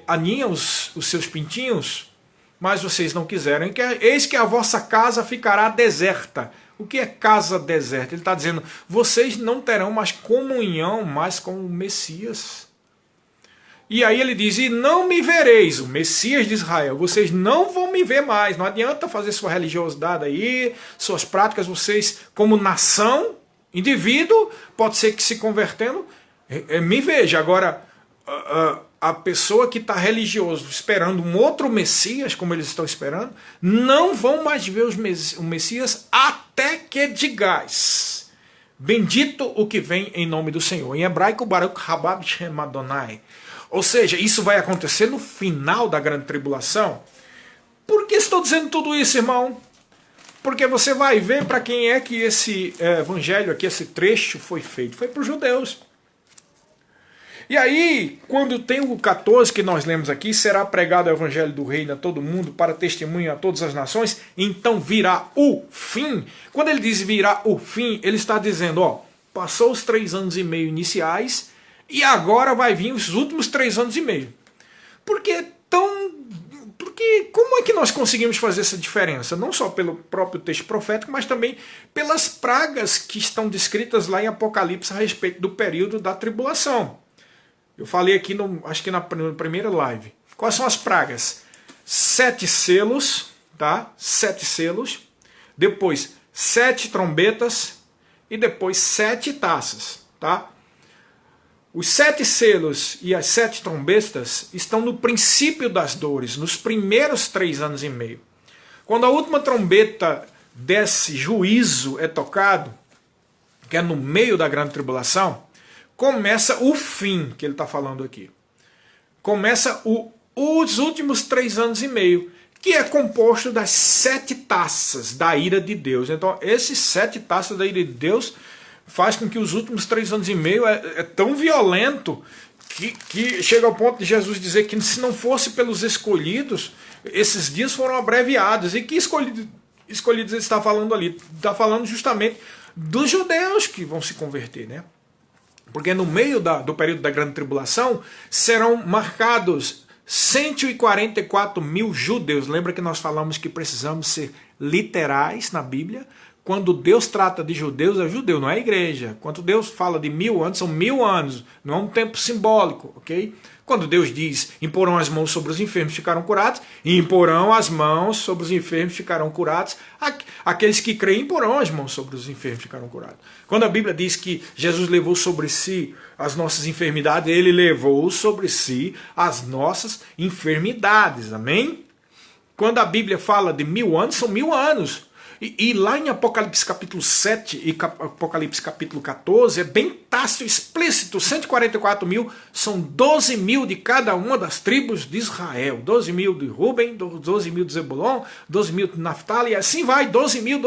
aninha os seus pintinhos, mas vocês não quiseram. Eis que a vossa casa ficará deserta. O que é casa deserta? Ele está dizendo, vocês não terão mais comunhão mais com o Messias. E aí ele diz, e não me vereis, o Messias de Israel, vocês não vão me ver mais. Não adianta fazer sua religiosidade aí, suas práticas, vocês como nação, indivíduo, pode ser que se convertendo, me veja. Agora, a pessoa que está religioso, esperando um outro Messias, como eles estão esperando, não vão mais ver o Messias até que digais, bendito o que vem em nome do Senhor. Em hebraico, Baruch Rabab Shem Adonai. Ou seja, isso vai acontecer no final da grande tribulação. Por que estou dizendo tudo isso, irmão? Porque você vai ver para quem é que esse evangelho aqui, esse trecho foi feito. Foi para os judeus. E aí, quando tem o 14 que nós lemos aqui, será pregado o evangelho do reino a todo mundo, para testemunho a todas as nações, então virá o fim. Quando ele diz virá o fim, ele está dizendo, ó, passou os 3 anos e meio iniciais, e agora vai vir os últimos 3 anos e meio. Porque como é que nós conseguimos fazer essa diferença? Não só pelo próprio texto profético, mas também pelas pragas que estão descritas lá em Apocalipse a respeito do período da tribulação. Eu falei aqui, acho que na primeira live. Quais são as pragas? 7 selos, tá? 7 selos. Depois 7 trombetas. E depois 7 taças, tá? Os 7 selos e as 7 trombetas estão no princípio das dores, nos primeiros 3 anos e meio. Quando a última trombeta desse juízo é tocado, que é no meio da grande tribulação, começa o fim que ele está falando aqui. Começa os últimos 3 anos e meio, que é composto das 7 taças da ira de Deus. Então, esses 7 taças da ira de Deus faz com que os últimos 3 anos e meio é tão violento que chega ao ponto de Jesus dizer que se não fosse pelos escolhidos, esses dias foram abreviados. E que escolhidos ele está falando ali? Está falando justamente dos judeus que vão se converter, né? Porque no meio do período da grande tribulação serão marcados 144 mil judeus. Lembra que nós falamos que precisamos ser literais na Bíblia? quando Deus trata de judeus, é judeu, não é igreja. Quando Deus fala de 1000 anos, são 1000 anos, não é um tempo simbólico, ok? Quando Deus diz, imporão as mãos sobre os enfermos ficarão curados, e imporão as mãos sobre os enfermos ficarão curados, aqueles que creem imporão as mãos sobre os enfermos ficarão curados. Quando a Bíblia diz que Jesus levou sobre si as nossas enfermidades, ele levou sobre si as nossas enfermidades, amém? Quando a Bíblia fala de 1000 anos, são 1000 anos. E lá em Apocalipse capítulo 7 e Apocalipse capítulo 14, é bem tácito, explícito, 144 mil, são 12 mil de cada uma das tribos de Israel. 12 mil de Ruben, 12 mil de Zebulon, 12 mil de Naftali, e assim vai, 12 mil.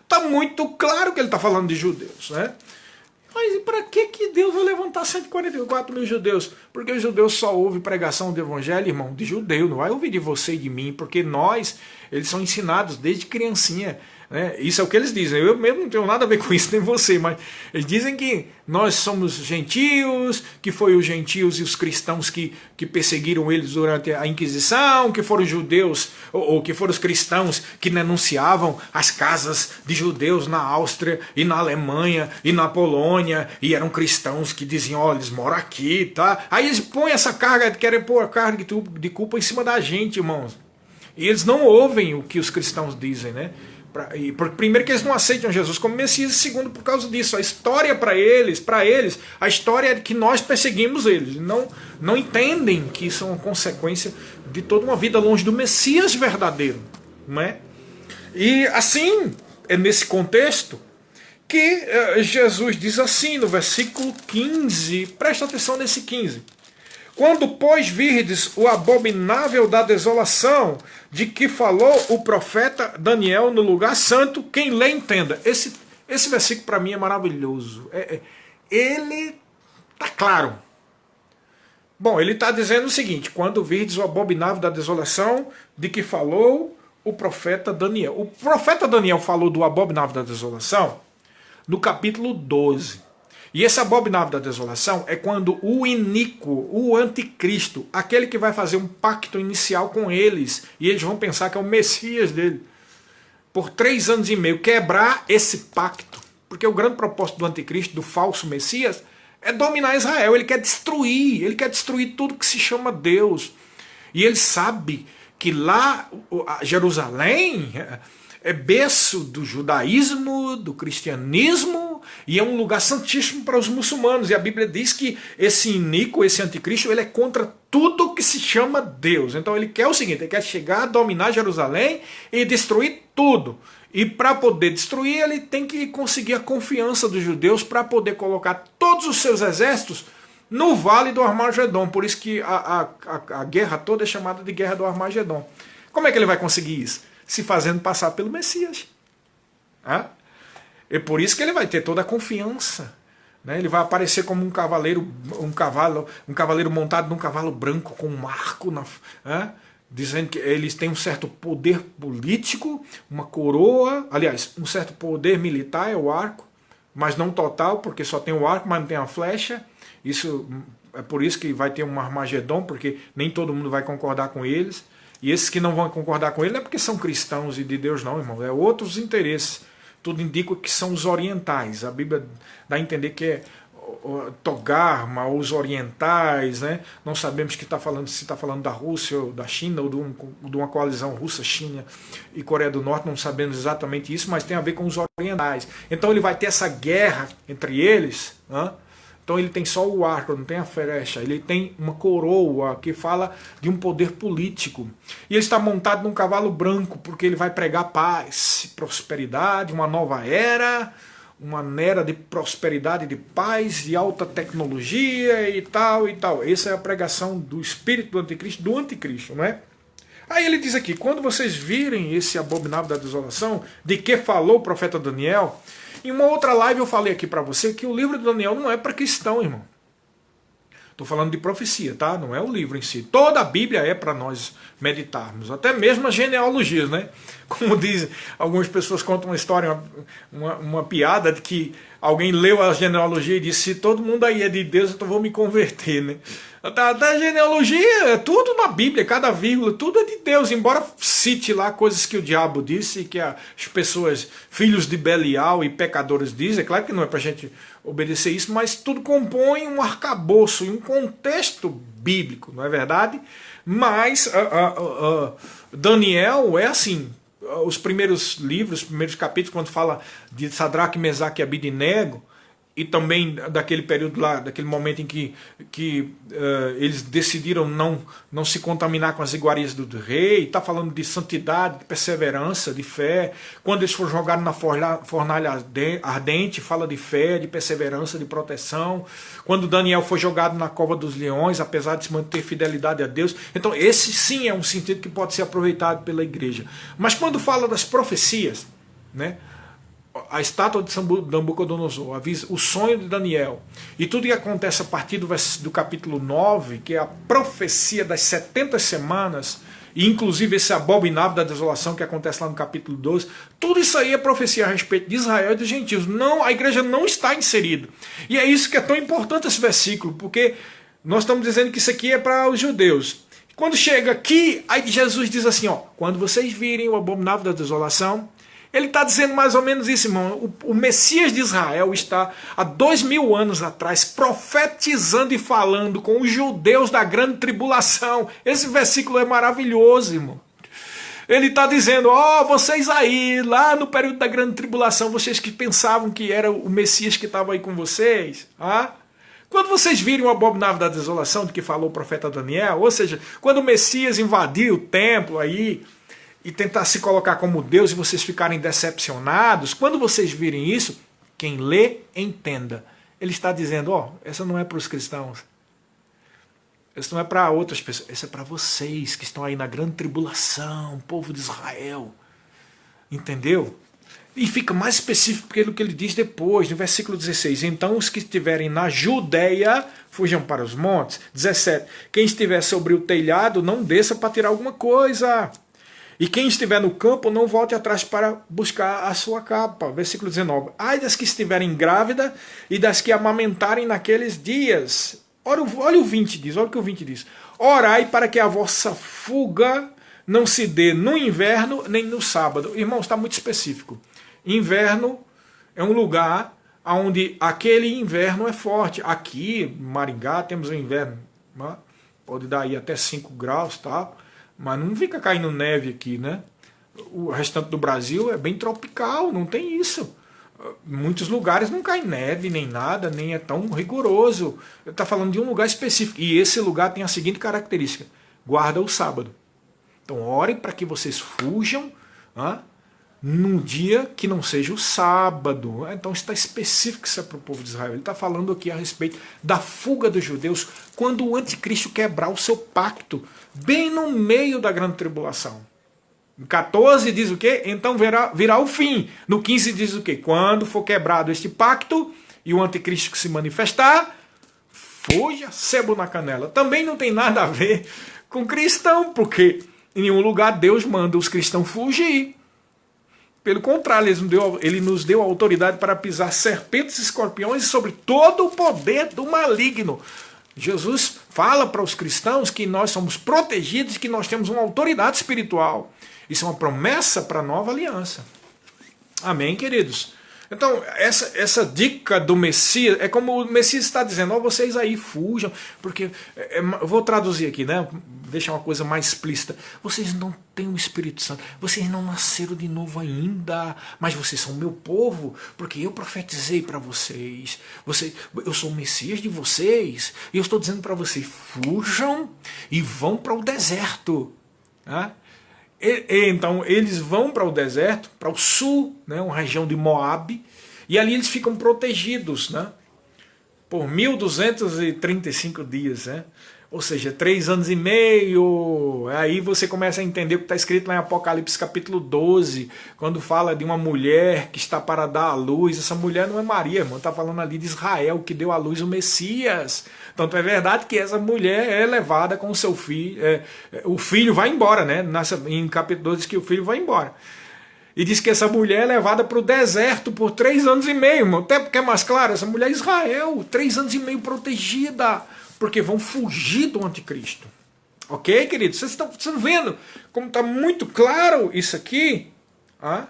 Está muito claro que ele está falando de judeus, né? Mas e para que Deus vai levantar 144 mil judeus? Porque os judeus só ouvem pregação do evangelho, irmão, de judeu, não vai ouvir de você e de mim, porque eles são ensinados desde criancinha. Né? Isso é o que eles dizem. Eu mesmo não tenho nada a ver com isso, nem você, mas eles dizem que nós somos gentios, que foi os gentios e os cristãos que perseguiram eles durante a Inquisição, que foram os judeus, ou que foram os cristãos que denunciavam as casas de judeus na Áustria e na Alemanha e na Polônia, e eram cristãos que diziam, olha, eles moram aqui, tá? Aí eles põem essa carga, querem pôr a carga de culpa em cima da gente, irmãos. E eles não ouvem o que os cristãos dizem, né? Primeiro que eles não aceitam Jesus como Messias, e segundo por causa disso, a história para eles, a história é que nós perseguimos eles, não entendem que isso é uma consequência de toda uma vida longe do Messias verdadeiro, não é? E assim, é nesse contexto que Jesus diz assim no versículo 15, presta atenção nesse 15. Quando, pois, virdes o abominável da desolação, de que falou o profeta Daniel no lugar santo, quem lê entenda. Esse versículo para mim é maravilhoso. Ele está claro. Bom, ele está dizendo o seguinte, quando virdes o abominável da desolação, de que falou o profeta Daniel. O profeta Daniel falou do abominável da desolação no capítulo 12. E esse abominável da desolação é quando o iníquo, o anticristo, aquele que vai fazer um pacto inicial com eles, e eles vão pensar que é o Messias dele, por 3 anos e meio, quebrar esse pacto. Porque o grande propósito do anticristo, do falso Messias, é dominar Israel. Ele quer destruir tudo que se chama Deus. E ele sabe que lá, Jerusalém, é berço do judaísmo, do cristianismo, e é um lugar santíssimo para os muçulmanos. E a Bíblia diz que esse iníquo, esse anticristo, ele é contra tudo que se chama Deus. Então ele quer o seguinte, ele quer chegar a dominar Jerusalém e destruir tudo. E para poder destruir, ele tem que conseguir a confiança dos judeus para poder colocar todos os seus exércitos no Vale do Armagedon. Por isso que a guerra toda é chamada de Guerra do Armagedon. Como é que ele vai conseguir isso? Se fazendo passar pelo Messias. É por isso que ele vai ter toda a confiança. Né? Ele vai aparecer como um cavaleiro montado num cavalo branco com um arco, dizendo que eles têm um certo poder político, uma coroa, aliás, um certo poder militar, é o arco, mas não total, porque só tem o arco, mas não tem a flecha. Isso é por isso que vai ter um Armagedon, porque nem todo mundo vai concordar com eles. E esses que não vão concordar com ele não é porque são cristãos e de Deus não, irmão. É outros interesses. Tudo indica que são os orientais. A Bíblia dá a entender que é Togarma, os orientais, né? Não sabemos se está falando da Rússia ou da China, ou de uma coalizão Rússia, China e Coreia do Norte, não sabemos exatamente isso, mas tem a ver com os orientais. Então ele vai ter essa guerra entre eles, Então ele tem só o arco, não tem a flecha, ele tem uma coroa que fala de um poder político. E ele está montado num cavalo branco, porque ele vai pregar paz, prosperidade, uma nova era, uma era de prosperidade, de paz, de alta tecnologia e tal e tal. Essa é a pregação do espírito do anticristo, não é? Aí ele diz aqui, quando vocês virem esse abominável da desolação, de que falou o profeta Daniel... Em uma outra live eu falei aqui para você que o livro de Daniel não é para cristão, irmão. Estou falando de profecia, tá? Não é o livro em si. Toda a Bíblia é para nós meditarmos. Até mesmo as genealogias, né? Como dizem, algumas pessoas contam uma história, uma piada de que alguém leu a genealogia e disse, se todo mundo aí é de Deus, então eu vou me converter, né? Da genealogia, é tudo na Bíblia, cada vírgula, tudo é de Deus, embora cite lá coisas que o diabo disse, que as pessoas, filhos de Belial e pecadores dizem, é claro que não é para a gente obedecer isso, mas tudo compõe um arcabouço e um contexto bíblico, não é verdade? Mas Daniel é assim, os primeiros livros, os primeiros capítulos, quando fala de Sadraque, Mesaque e Abidnego, e também daquele período lá, daquele momento em que eles decidiram não se contaminar com as iguarias do rei, está falando de santidade, de perseverança, de fé. Quando eles foram jogados na fornalha ardente, fala de fé, de perseverança, de proteção. Quando Daniel foi jogado na cova dos leões, apesar de se manter fidelidade a Deus. Então esse sim é um sentido que pode ser aproveitado pela igreja. Mas quando fala das profecias, né? A estátua de Nabucodonosor, o sonho de Daniel, e tudo que acontece a partir do capítulo 9, que é a profecia das 70 semanas, e inclusive esse abominável da desolação que acontece lá no capítulo 12, tudo isso aí é profecia a respeito de Israel e dos gentios. Não, a igreja não está inserida. E é isso que é tão importante esse versículo, porque nós estamos dizendo que isso aqui é para os judeus. Quando chega aqui, aí Jesus diz assim, ó, quando vocês virem o abominável da desolação, ele está dizendo mais ou menos isso, irmão. O Messias de Israel está há 2000 anos atrás profetizando e falando com os judeus da grande tribulação. Esse versículo é maravilhoso, irmão. Ele está dizendo, ó, vocês aí, lá no período da grande tribulação, vocês que pensavam que era o Messias que estava aí com vocês, quando vocês virem o abominável da desolação, do que falou o profeta Daniel, ou seja, quando o Messias invadiu o templo aí, e tentar se colocar como Deus e vocês ficarem decepcionados, quando vocês virem isso, quem lê, entenda. Ele está dizendo, ó, essa não é para os cristãos, essa não é para outras pessoas, essa é para vocês que estão aí na grande tribulação, povo de Israel. Entendeu? E fica mais específico pelo que ele diz depois, no versículo 16. Então os que estiverem na Judeia, fujam para os montes. 17. Quem estiver sobre o telhado, não desça para tirar alguma coisa. E quem estiver no campo, não volte atrás para buscar a sua capa. Versículo 19. Ai das que estiverem grávidas e das que amamentarem naqueles dias. Olha o 20 diz, olha o que o 20 diz. Orai para que a vossa fuga não se dê no inverno nem no sábado. Irmãos, está muito específico. Inverno é um lugar onde aquele inverno é forte. Aqui, em Maringá, temos um inverno, né? Pode dar aí até 5 graus, tá? Mas não fica caindo neve aqui, né? O restante do Brasil é bem tropical, não tem isso. Em muitos lugares não cai neve, nem nada, nem é tão rigoroso. Ele está falando de um lugar específico. E esse lugar tem a seguinte característica: guarda o sábado. Então ore para que vocês fujam num dia que não seja o sábado. Então está específico isso é para o povo de Israel. Ele está falando aqui a respeito da fuga dos judeus quando o anticristo quebrar o seu pacto, bem no meio da grande tribulação. No 14 diz o quê? Então virá o fim. No 15 diz o quê? Quando for quebrado este pacto e o anticristo que se manifestar, fuja, sebo na canela. Também não tem nada a ver com cristão, porque em nenhum lugar Deus manda os cristãos fugir. Pelo contrário, ele nos deu autoridade para pisar serpentes e escorpiões e sobre todo o poder do maligno. Jesus fala para os cristãos que nós somos protegidos e que nós temos uma autoridade espiritual. Isso é uma promessa para a nova aliança. Amém, queridos? Então, essa dica do Messias, é como o Messias está dizendo, ó, vocês aí fujam, porque, eu vou traduzir aqui, né? Deixar uma coisa mais explícita. Vocês não têm o Espírito Santo, vocês não nasceram de novo ainda, mas vocês são meu povo, porque eu profetizei para vocês. Eu sou o Messias de vocês, e eu estou dizendo para vocês, fujam e vão para o deserto. Tá? Então eles vão para o deserto, para o sul, né, uma região de Moabe, e ali eles ficam protegidos, né, por 1235 dias, né, ou seja, 3 anos e meio. Aí você começa a entender o que está escrito lá em Apocalipse capítulo 12, quando fala de uma mulher que está para dar à luz. Essa mulher não é Maria, irmão, está falando ali de Israel, que deu à luz o Messias. Tanto é verdade que essa mulher é levada com o seu filho, o filho vai embora, né? Em capítulo 12 diz que o filho vai embora. E diz que essa mulher é levada para o deserto por 3 anos e meio, irmão. Até porque é mais claro, essa mulher é Israel, 3 anos e meio protegida, porque vão fugir do anticristo. Ok, queridos? Vocês estão vendo como está muito claro isso aqui? Ah?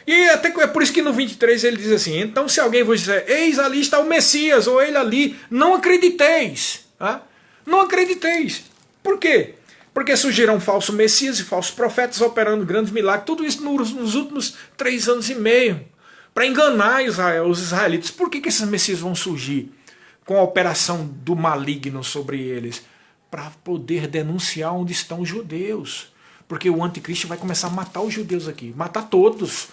E até é por isso que no 23 ele diz assim, então se alguém vos disser, eis ali está o Messias, ou ele ali, não acrediteis. Ah? Não acrediteis. Por quê? Porque surgirão falsos messias e falsos profetas operando grandes milagres. Tudo isso nos últimos 3 anos e meio. Para enganar Israel, os israelitas. Por que esses messias vão surgir? Com a operação do maligno sobre eles. Para poder denunciar onde estão os judeus. Porque o anticristo vai começar a matar os judeus aqui. Matar todos.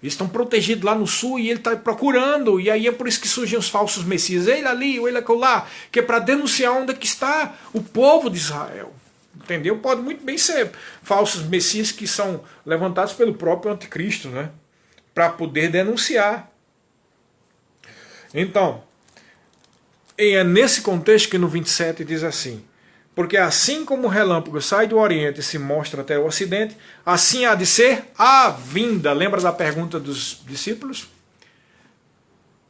Eles estão protegidos lá no sul e ele está procurando. E aí é por isso que surgem os falsos messias. Ele ali, ele acolá. Que é para denunciar onde é que está o povo de Israel. Entendeu? Pode muito bem ser falsos messias que são levantados pelo próprio anticristo, né? Para poder denunciar. Então, é nesse contexto que no 27 diz assim, porque assim como o relâmpago sai do Oriente e se mostra até o Ocidente, assim há de ser a vinda. Lembra da pergunta dos discípulos?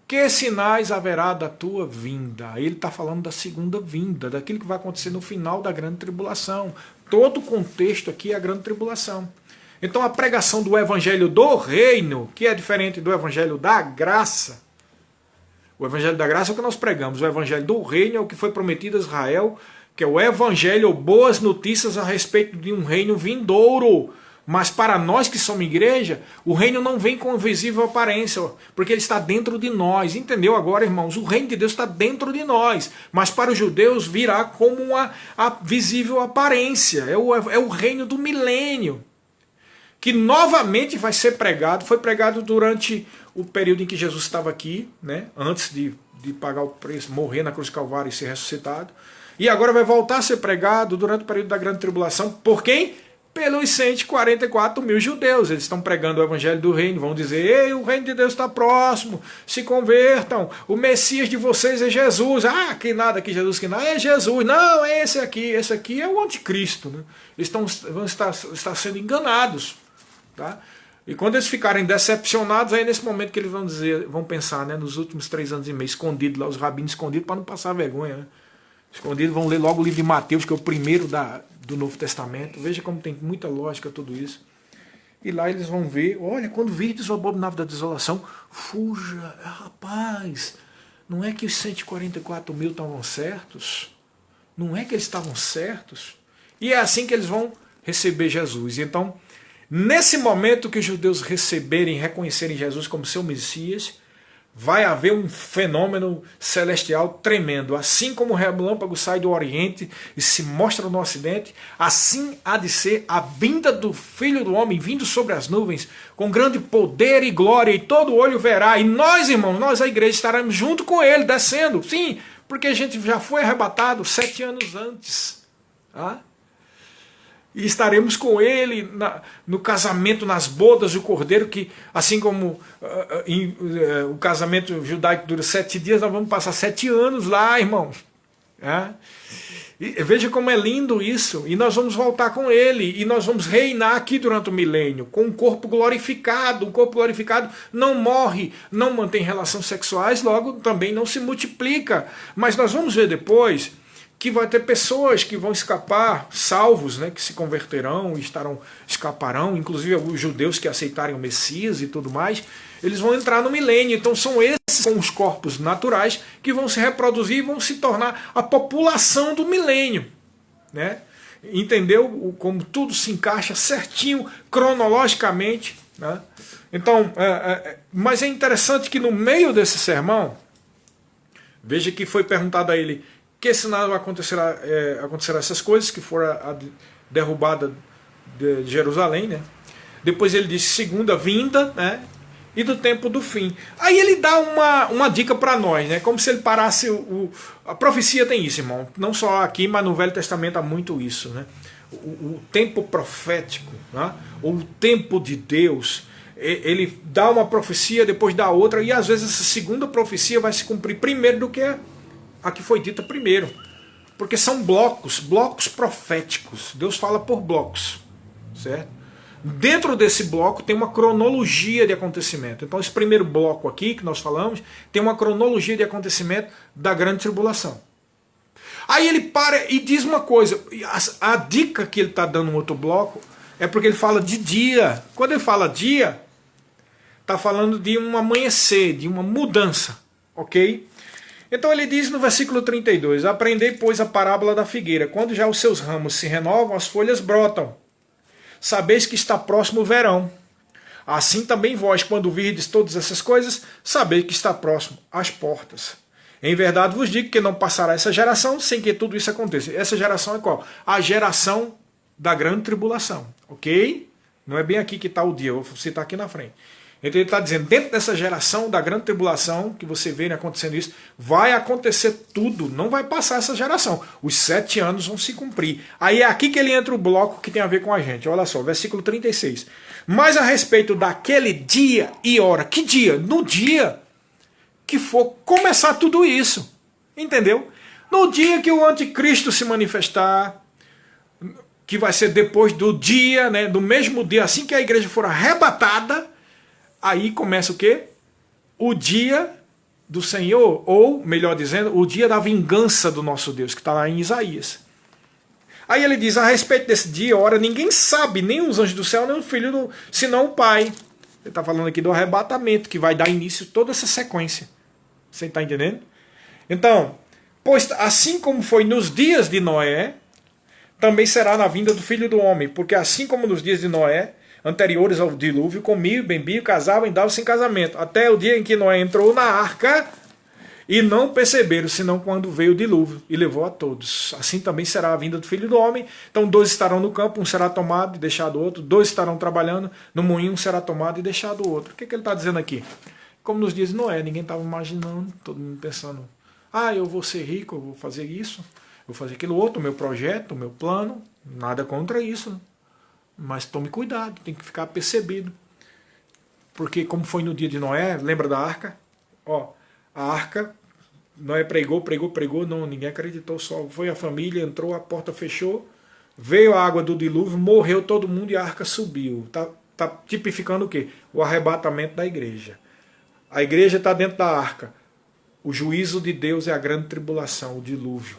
Que sinais haverá da tua vinda? Ele está falando da segunda vinda, daquilo que vai acontecer no final da grande tribulação. Todo o contexto aqui é a grande tribulação. Então a pregação do evangelho do reino, que é diferente do evangelho da graça. O evangelho da graça é o que nós pregamos. O evangelho do reino é o que foi prometido a Israel, que é o evangelho ou boas notícias a respeito de um reino vindouro. Mas para nós que somos igreja, o reino não vem com visível aparência, porque ele está dentro de nós. Entendeu agora, irmãos? O reino de Deus está dentro de nós. Mas para os judeus virá como uma visível aparência. É o reino do milênio. Que novamente vai ser pregado. Foi pregado durante o período em que Jesus estava aqui, né? Antes de pagar o preço, morrer na cruz do Calvário e ser ressuscitado. E agora vai voltar a ser pregado durante o período da grande tribulação. Por quem? Pelos 144 mil judeus. Eles estão pregando o evangelho do reino, vão dizer, ei, o reino de Deus está próximo, se convertam, o Messias de vocês é Jesus. Ah, que nada, que Jesus, que nada, é Jesus. Não, é esse aqui é o anticristo. Né? Eles vão estar sendo enganados. Tá? E quando eles ficarem decepcionados, aí é nesse momento que eles vão pensar, né, nos últimos 3 anos e meio, escondidos lá, os rabinos escondidos, para não passar vergonha, né? Escondidos, vão ler logo o livro de Mateus, que é o primeiro do Novo Testamento. Veja como tem muita lógica tudo isso. E lá eles vão ver, olha, quando virdes o abominável da desolação, fuja. Rapaz, não é que os 144 mil estavam certos? Não é que eles estavam certos? E é assim que eles vão receber Jesus. Então, nesse momento que os judeus receberem, reconhecerem Jesus como seu Messias, vai haver um fenômeno celestial tremendo. Assim como o relâmpago sai do Oriente e se mostra no Ocidente, assim há de ser a vinda do Filho do Homem, vindo sobre as nuvens, com grande poder e glória, e todo olho verá. E nós, irmãos, nós, a igreja, estaremos junto com ele, descendo. Sim, porque a gente já foi arrebatado 7 anos antes. Tá? E estaremos com ele no casamento, nas bodas do Cordeiro, que assim como o casamento judaico dura 7 dias, nós vamos passar 7 anos lá, irmãos. E veja como é lindo isso. E nós vamos voltar com ele, e nós vamos reinar aqui durante o milênio, com um corpo glorificado. Um corpo glorificado não morre, não mantém relações sexuais, logo também não se multiplica. Mas nós vamos ver depois que vai ter pessoas que vão escapar, salvos, né, que se converterão e escaparão, inclusive os judeus que aceitarem o Messias e tudo mais, eles vão entrar no milênio. Então são esses com os corpos naturais que vão se reproduzir e vão se tornar a população do milênio. Né? Entendeu como tudo se encaixa certinho, cronologicamente. Né? Então, mas é interessante que no meio desse sermão, veja que foi perguntado a ele, que sinal acontecerá essas coisas, que foram a derrubada de Jerusalém, né? Depois ele disse segunda vinda, né? E do tempo do fim. Aí ele dá uma dica para nós, né? Como se ele parasse a profecia tem isso, irmão. Não só aqui, mas no Velho Testamento há muito isso, né? O tempo profético, né? Ou o tempo de Deus, ele dá uma profecia, depois dá outra, e às vezes essa segunda profecia vai se cumprir primeiro do que a que foi dita primeiro. Porque são blocos proféticos. Deus fala por blocos. Certo? Dentro desse bloco tem uma cronologia de acontecimento. Então esse primeiro bloco aqui que nós falamos tem uma cronologia de acontecimento da grande tribulação. Aí ele para e diz uma coisa, a dica que ele está dando no outro bloco é porque ele fala de dia. Quando ele fala dia, está falando de um amanhecer, de uma mudança, ok? Então ele diz no versículo 32, aprendei, pois, a parábola da figueira, quando já os seus ramos se renovam, as folhas brotam. Sabeis que está próximo o verão. Assim também vós, quando virdes todas essas coisas, sabeis que está próximo às portas. Em verdade vos digo que não passará essa geração sem que tudo isso aconteça. Essa geração é qual? A geração da grande tribulação, ok? Não é bem aqui que está o dia, eu vou citar aqui na frente. Então ele está dizendo, dentro dessa geração da grande tribulação, que você vê acontecendo isso, vai acontecer tudo, não vai passar essa geração. Os 7 anos vão se cumprir. Aí é aqui que ele entra o bloco que tem a ver com a gente. Olha só, versículo 36. Mas a respeito daquele dia e hora, que dia? No dia que for começar tudo isso. Entendeu? No dia que o anticristo se manifestar, que vai ser depois do dia, né, do mesmo dia, assim que a igreja for arrebatada, aí começa o quê? O dia do Senhor, ou, melhor dizendo, o dia da vingança do nosso Deus, que está lá em Isaías. Aí ele diz, a respeito desse dia, hora, ninguém sabe, nem os anjos do céu, nem o filho, senão o Pai. Ele está falando aqui do arrebatamento, que vai dar início a toda essa sequência. Você está entendendo? Então, pois assim como foi nos dias de Noé, também será na vinda do Filho do Homem, porque assim como nos dias de Noé, anteriores ao dilúvio, comiam, bebiam, casavam e davam-se em casamento, até o dia em que Noé entrou na arca e não perceberam, senão quando veio o dilúvio e levou a todos. Assim também será a vinda do Filho do Homem. Então 2 estarão no campo, um será tomado e deixado o outro, 2 estarão trabalhando no moinho, um será tomado e deixado o outro. O que ele está dizendo aqui? Como nos dias de Noé, ninguém estava imaginando, todo mundo pensando, eu vou ser rico, eu vou fazer isso, eu vou fazer aquilo outro, o meu projeto, o meu plano, nada contra isso. Mas tome cuidado, tem que ficar percebido. Porque como foi no dia de Noé, lembra da arca? A arca, Noé pregou, não, ninguém acreditou, só foi a família, entrou, a porta fechou, veio a água do dilúvio, morreu todo mundo e a arca subiu. Tá tipificando o quê? O arrebatamento da igreja. A igreja está dentro da arca. O juízo de Deus é a grande tribulação, o dilúvio.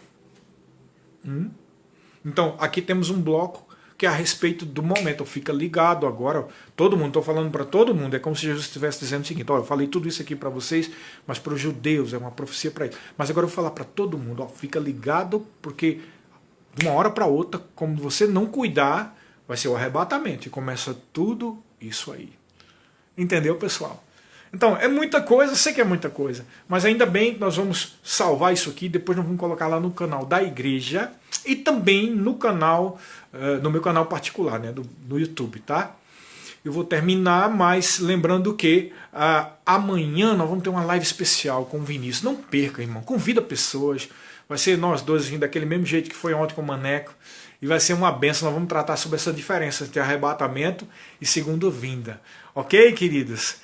Então, aqui temos um bloco que é a respeito do momento. Fica ligado agora, todo mundo, estou falando para todo mundo, é como se Jesus estivesse dizendo o seguinte, eu falei tudo isso aqui para vocês, mas para os judeus, é uma profecia para eles. Mas agora eu vou falar para todo mundo, fica ligado, porque de uma hora para outra, como você não cuidar, vai ser o arrebatamento, e começa tudo isso aí. Entendeu, pessoal? Então, é muita coisa, sei que é muita coisa, mas ainda bem que nós vamos salvar isso aqui, depois nós vamos colocar lá no canal da igreja e também no canal, no meu canal particular, né, no YouTube, tá? Eu vou terminar, mas lembrando que amanhã nós vamos ter uma live especial com o Vinícius. Não perca, irmão, convida pessoas, vai ser nós dois assim, daquele mesmo jeito que foi ontem com o Maneco, e vai ser uma benção. Nós vamos tratar sobre essa diferença entre arrebatamento e segunda vinda. Ok, queridos?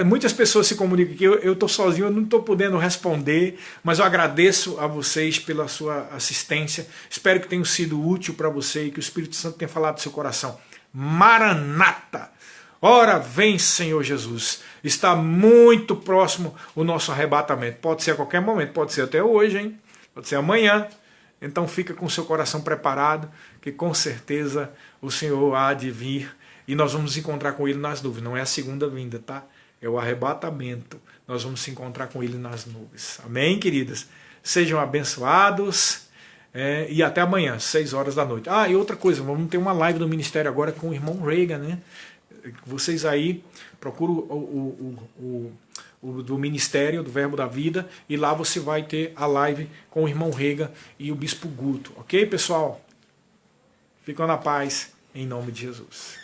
Muitas pessoas se comunicam que eu estou sozinho, eu não estou podendo responder, mas eu agradeço a vocês pela sua assistência. Espero que tenha sido útil para você e que o Espírito Santo tenha falado do seu coração. Maranata! Ora vem, Senhor Jesus. Está muito próximo o nosso arrebatamento. Pode ser a qualquer momento, pode ser até hoje, hein? Pode ser amanhã. Então fica com o seu coração preparado, que com certeza o Senhor há de vir e nós vamos nos encontrar com Ele nas nuvens. Não é a segunda vinda, tá? É o arrebatamento. Nós vamos se encontrar com Ele nas nuvens. Amém, queridas? Sejam abençoados e até amanhã, 6 horas da noite. E outra coisa, vamos ter uma live do ministério agora com o irmão Reagan, né? Vocês aí procuram do Ministério do Verbo da Vida e lá você vai ter a live com o irmão Reagan e o Bispo Guto. Ok, pessoal? Ficam na paz, em nome de Jesus.